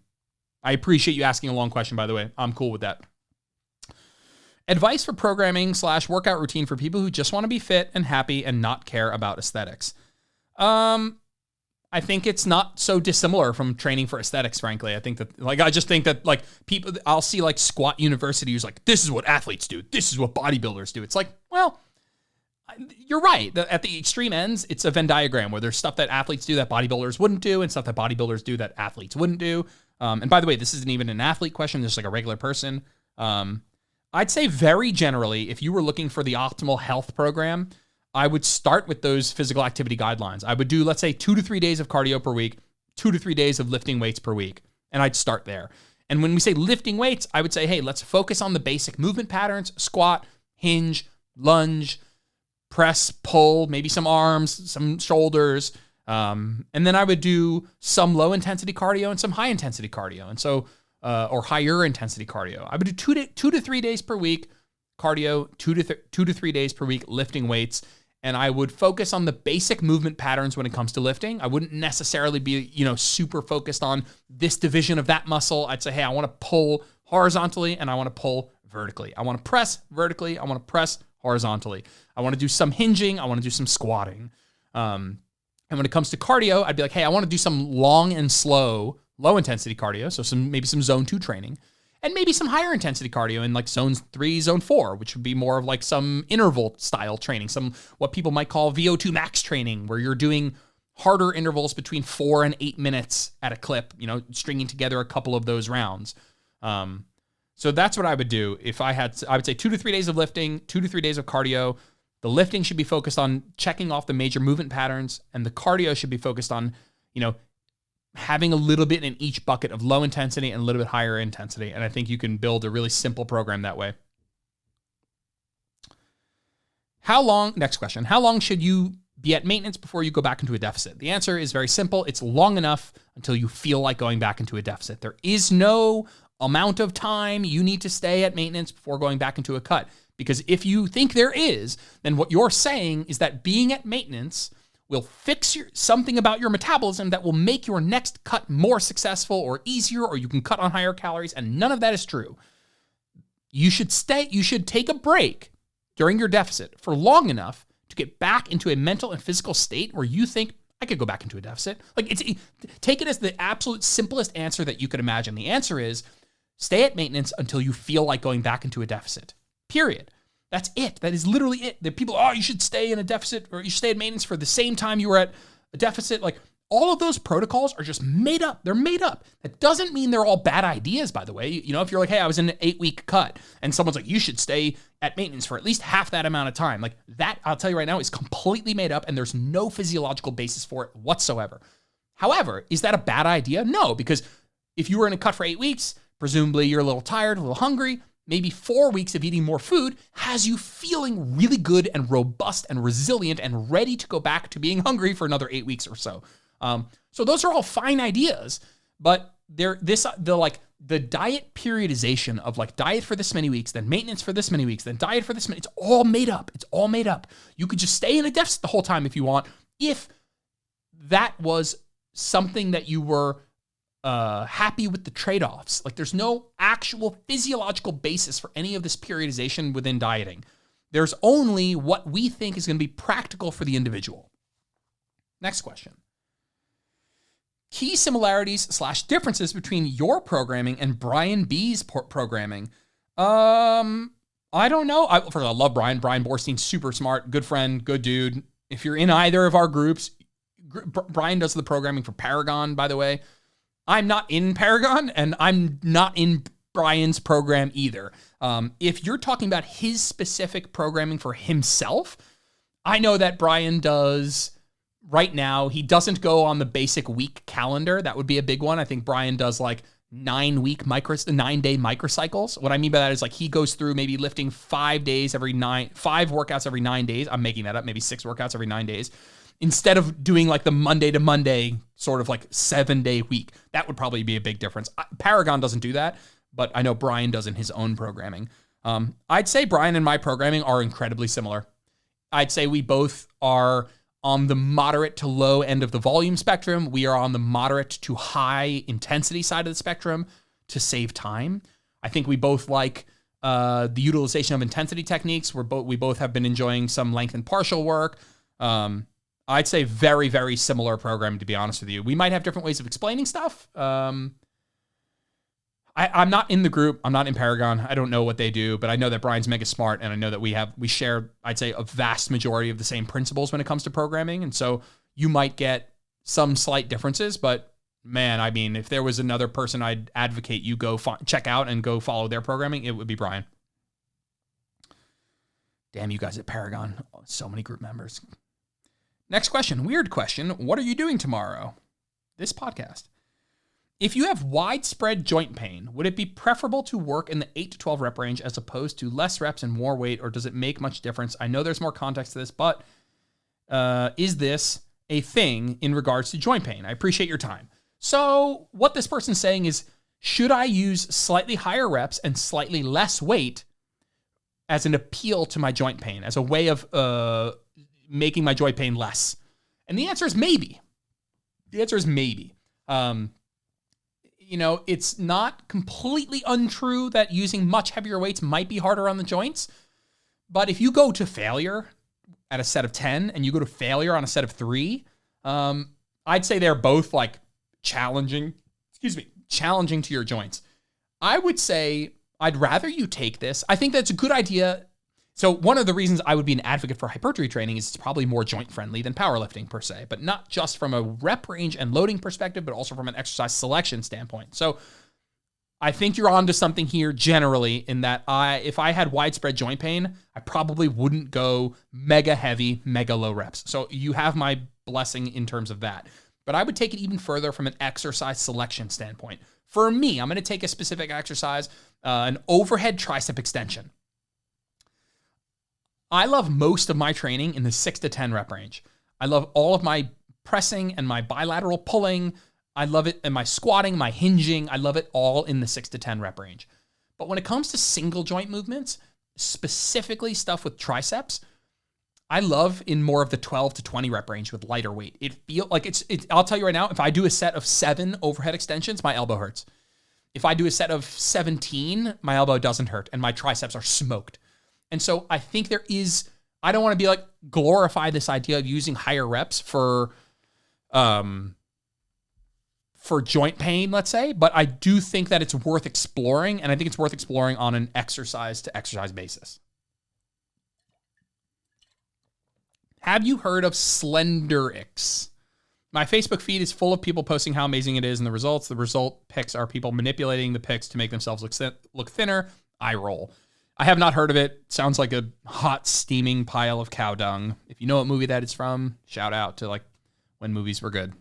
I appreciate you asking a long question, by the way. I'm cool with that. Advice for programming / workout routine for people who just want to be fit and happy and not care about aesthetics. I think it's not so dissimilar from training for aesthetics, frankly. I think that, I just think that, people, I'll see, Squat University who's like, this is what athletes do. This is what bodybuilders do. It's like, well, you're right. At the extreme ends, it's a Venn diagram where there's stuff that athletes do that bodybuilders wouldn't do and stuff that bodybuilders do that athletes wouldn't do. And by the way, this isn't even an athlete question. This is like a regular person. I'd say very generally, if you were looking for the optimal health program, I would start with those physical activity guidelines. I would do, let's say, 2 to 3 days of cardio per week, 2 to 3 days of lifting weights per week. And I'd start there. And when we say lifting weights, I would say, hey, let's focus on the basic movement patterns: squat, hinge, lunge, press, pull, maybe some arms, some shoulders. And then I would do some low intensity cardio and some high intensity cardio. And so, or higher intensity cardio. I would do 2 to 3 days per week cardio, 2 to 3 days per week lifting weights. And I would focus on the basic movement patterns when it comes to lifting. I wouldn't necessarily be, super focused on this division of that muscle. I'd say, hey, I want to pull horizontally and I want to pull vertically. I want to press vertically. I want to press horizontally. I want to do some hinging. I want to do some squatting. And when it comes to cardio, I'd be like, hey, I want to do some long and slow, low intensity cardio. So maybe some zone 2 training. And maybe some higher intensity cardio in zones 3, zone 4, which would be more of some interval style training, some what people might call VO2 max training, where you're doing harder intervals between 4 and 8 minutes at a clip, stringing together a couple of those rounds. So that's what I would do. I would say 2 to 3 days of lifting, 2 to 3 days of cardio. The lifting should be focused on checking off the major movement patterns, and the cardio should be focused on, having a little bit in each bucket of low intensity and a little bit higher intensity. And I think you can build a really simple program that way. Next question, how long should you be at maintenance before you go back into a deficit? The answer is very simple. It's long enough until you feel like going back into a deficit. There is no amount of time you need to stay at maintenance before going back into a cut. Because if you think there is, then what you're saying is that being at maintenance will fix something about your metabolism that will make your next cut more successful or easier, or you can cut on higher calories, and none of that is true. You should take a break during your deficit for long enough to get back into a mental and physical state where you think, I could go back into a deficit. Take it as the absolute simplest answer that you could imagine. The answer is stay at maintenance until you feel like going back into a deficit. Period. That's it. That is literally it. The people, you should stay in a deficit or you should stay at maintenance for the same time you were at a deficit. All of those protocols are just made up. They're made up. That doesn't mean they're all bad ideas, by the way. If you're like, hey, I was in an 8-week cut and someone's like, you should stay at maintenance for at least half that amount of time. That, I'll tell you right now, is completely made up and there's no physiological basis for it whatsoever. However, is that a bad idea? No, because if you were in a cut for 8 weeks, presumably you're a little tired, a little hungry. Maybe 4 weeks of eating more food has you feeling really good and robust and resilient and ready to go back to being hungry for another 8 weeks or so. So those are all fine ideas, but the diet periodization of diet for this many weeks, then maintenance for this many weeks, then diet for this many, it's all made up. It's all made up. You could just stay in a deficit the whole time if you want, if that was something that you were happy with the trade-offs. There's no actual physiological basis for any of this periodization within dieting. There's only what we think is going to be practical for the individual. Next question. Key similarities / differences between your programming and Brian B's programming. I don't know. First of all, I love Brian. Brian Borstein, super smart, good friend, good dude. If you're in either of our groups, Brian does the programming for Paragon, by the way. I'm not in Paragon, and I'm not in Brian's program either. If you're talking about his specific programming for himself, I know that Brian does, right now, he doesn't go on the basic week calendar. That would be a big one. I think Brian does 9-day microcycles. What I mean by that is like he goes through maybe lifting 5 workouts every 9 days. I'm making that up, maybe 6 workouts every 9 days. Instead of doing like the Monday to Monday sort of like 7-day week. That would probably be a big difference. Paragon doesn't do that, but I know Brian does in his own programming. I'd say Brian and my programming are incredibly similar. I'd say we both are on the moderate to low end of the volume spectrum. We are on the moderate to high intensity side of the spectrum to save time. I think we both like the utilization of intensity techniques. We both have been enjoying some length and partial work. I'd say very, very similar program, to be honest with you. We might have different ways of explaining stuff. I'm not in the group. I'm not in Paragon. I don't know what they do, but I know that Brian's mega smart, and I know that we share, I'd say, a vast majority of the same principles when it comes to programming. And so you might get some slight differences, but man, I mean, if there was another person I'd advocate you go check out and go follow their programming, it would be Brian. Damn you guys at Paragon. So many group members. Next question. Weird question. What are you doing tomorrow? This podcast. If you have widespread joint pain, would it be preferable to work in the 8 to 12 rep range as opposed to less reps and more weight, or does it make much difference? I know there's more context to this, but is this a thing in regards to joint pain? I appreciate your time. So what this person's saying is, should I use slightly higher reps and slightly less weight as an appeal to my joint pain, as a way of making my joint pain less? And the answer is maybe. The answer is maybe. It's not completely untrue that using much heavier weights might be harder on the joints. But if you go to failure at a set of 10 and you go to failure on a set of 3, I'd say they're both like challenging to your joints. I would say I'd rather you take this. I think that's a good idea. So one of the reasons I would be an advocate for hypertrophy training is it's probably more joint friendly than powerlifting per se, but not just from a rep range and loading perspective, but also from an exercise selection standpoint. So I think you're onto something here generally in that if I had widespread joint pain, I probably wouldn't go mega heavy, mega low reps. So you have my blessing in terms of that. But I would take it even further from an exercise selection standpoint. For me, I'm going to take a specific exercise, an overhead tricep extension. I love most of my training in the 6 to 10 rep range. I love all of my pressing and my bilateral pulling. I love it in my squatting, my hinging. I love it all in the 6 to 10 rep range. But when it comes to single joint movements, specifically stuff with triceps, I love in more of the 12 to 20 rep range with lighter weight. It feels like I'll tell you right now, if I do a set of 7 overhead extensions, my elbow hurts. If I do a set of 17, my elbow doesn't hurt and my triceps are smoked. And so I think I don't want to be like glorify this idea of using higher reps for joint pain, let's say, but I do think that it's worth exploring, and I think it's worth exploring on an exercise to exercise basis. Have you heard of SlenderX? My Facebook feed is full of people posting how amazing it is and the results. The result pics are people manipulating the pics to make themselves look thinner. I roll. I have not heard of it. Sounds like a hot, steaming pile of cow dung. If you know what movie that it's from, shout out to like when movies were good.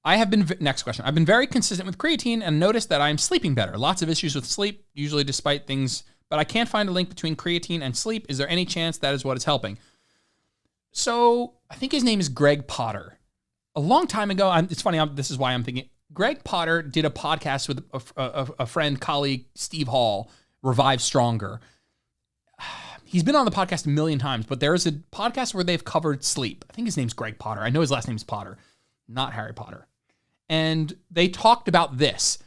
Next question. I've been very consistent with creatine and noticed that I'm sleeping better. Lots of issues with sleep, usually despite things, but I can't find a link between creatine and sleep. Is there any chance that is what is helping? So I think his name is Greg Potter. A long time ago, it's funny, this is why I'm thinking, Greg Potter did a podcast with a friend, colleague, Steve Hall, Revive Stronger. He's been on the podcast a million times, but there is a podcast where they've covered sleep. I think his name's Greg Potter. I know his last name is Potter, not Harry Potter. And they talked about this.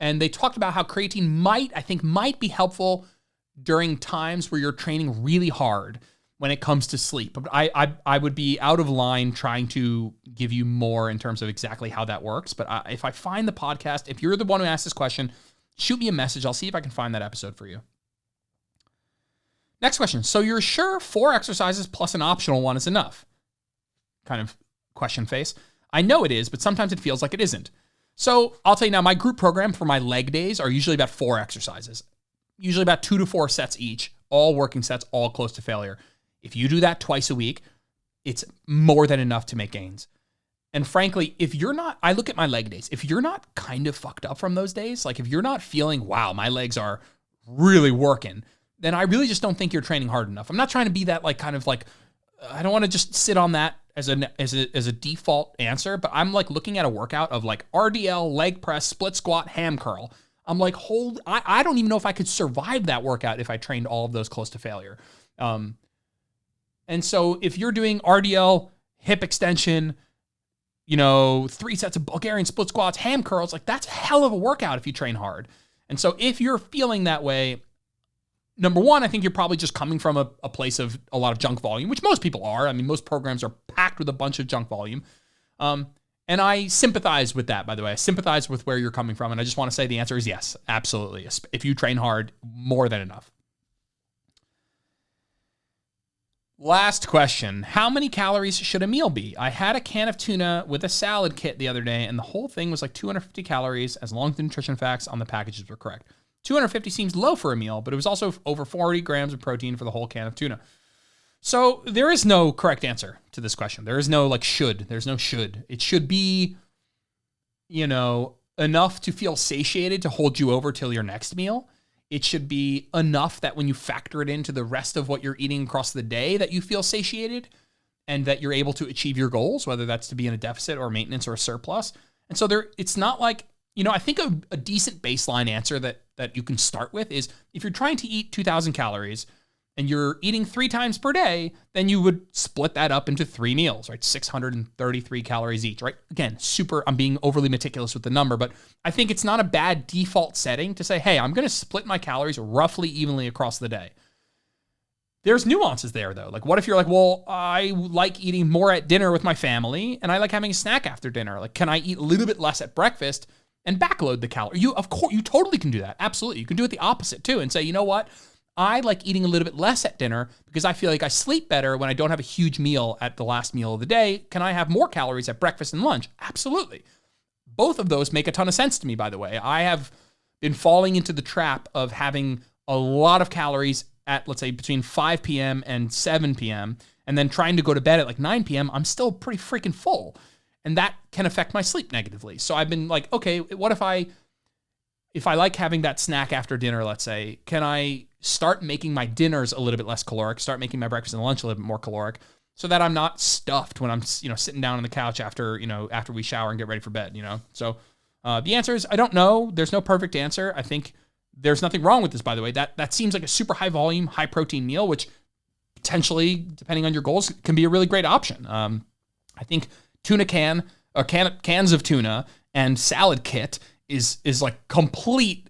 And they talked about how creatine might be helpful during times where you're training really hard when it comes to sleep. But I would be out of line trying to give you more in terms of exactly how that works. But if I find the podcast, if you're the one who asked this question, shoot me a message. I'll see if I can find that episode for you. Next question. So you're sure 4 exercises plus an optional one is enough? Kind of question face. I know it is, but sometimes it feels like it isn't. So I'll tell you now, my group program for my leg days are usually about 4 exercises, usually about 2 to 4 sets each, all working sets, all close to failure. If you do that twice a week, it's more than enough to make gains. And frankly, if you're not, I look at my leg days, if you're not kind of fucked up from those days, like if you're not feeling, wow, my legs are really working, then I really just don't think you're training hard enough. I'm not trying to be that like kind of like, I don't want to just sit on that as a default answer, but I'm like looking at a workout of like RDL, leg press, split squat, ham curl. I'm like, I don't even know if I could survive that workout if I trained all of those close to failure. And so if you're doing RDL, hip extension, 3 sets of Bulgarian split squats, ham curls, like that's a hell of a workout if you train hard. And so if you're feeling that way, number one, I think you're probably just coming from a place of a lot of junk volume, which most people are. I mean, most programs are packed with a bunch of junk volume. And I sympathize with that, by the way. I sympathize with where you're coming from. And I just want to say the answer is yes, absolutely. If you train hard, more than enough. Last question. How many calories should a meal be? I had a can of tuna with a salad kit the other day, and the whole thing was like 250 calories as long as the nutrition facts on the packages were correct. 250 seems low for a meal, but it was also over 40 grams of protein for the whole can of tuna. So there is no correct answer to this question. There is no like should. There's no should. It should be, enough to feel satiated to hold you over till your next meal. It should be enough that when you factor it into the rest of what you're eating across the day that you feel satiated and that you're able to achieve your goals, whether that's to be in a deficit or maintenance or a surplus. And so it's not like, I think a decent baseline answer that you can start with is if you're trying to eat 2,000 calories and you're eating 3 times per day, then you would split that up into 3 meals, right? 633 calories each, right? Again, I'm being overly meticulous with the number, but I think it's not a bad default setting to say, hey, I'm going to split my calories roughly evenly across the day. There's nuances there though. Like what if you're like, well, I like eating more at dinner with my family and I like having a snack after dinner. Like, can I eat a little bit less at breakfast and backload the calories? Of course, you totally can do that. Absolutely. You can do it the opposite too and say, you know what? I like eating a little bit less at dinner because I feel like I sleep better when I don't have a huge meal at the last meal of the day. Can I have more calories at breakfast and lunch? Absolutely. Both of those make a ton of sense to me, by the way. I have been falling into the trap of having a lot of calories at, let's say, between 5 p.m. and 7 p.m., and then trying to go to bed at like 9 p.m., I'm still pretty freaking full. And that can affect my sleep negatively. So I've been like, okay, what if I like having that snack after dinner, let's say, can I start making my dinners a little bit less caloric, start making my breakfast and lunch a little bit more caloric so that I'm not stuffed when I'm, sitting down on the couch after we shower and get ready for bed, So the answer is, I don't know. There's no perfect answer. I think there's nothing wrong with this, by the way. That seems like a super high volume, high protein meal, which potentially, depending on your goals, can be a really great option. I think cans of tuna and salad kit is like complete,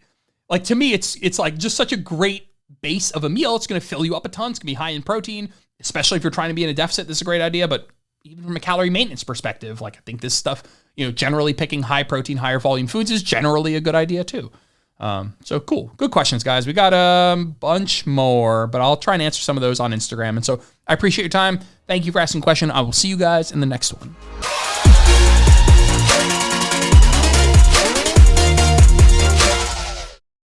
like to me, it's like just such a great base of a meal. It's going to fill you up a ton. It's going to be high in protein, especially if you're trying to be in a deficit. This is a great idea, but even from a calorie maintenance perspective, like I think this stuff, generally picking high protein, higher volume foods is generally a good idea too. So cool. Good questions, guys. We got a bunch more, but I'll try and answer some of those on Instagram. And so I appreciate your time. Thank you for asking a question. I will see you guys in the next one.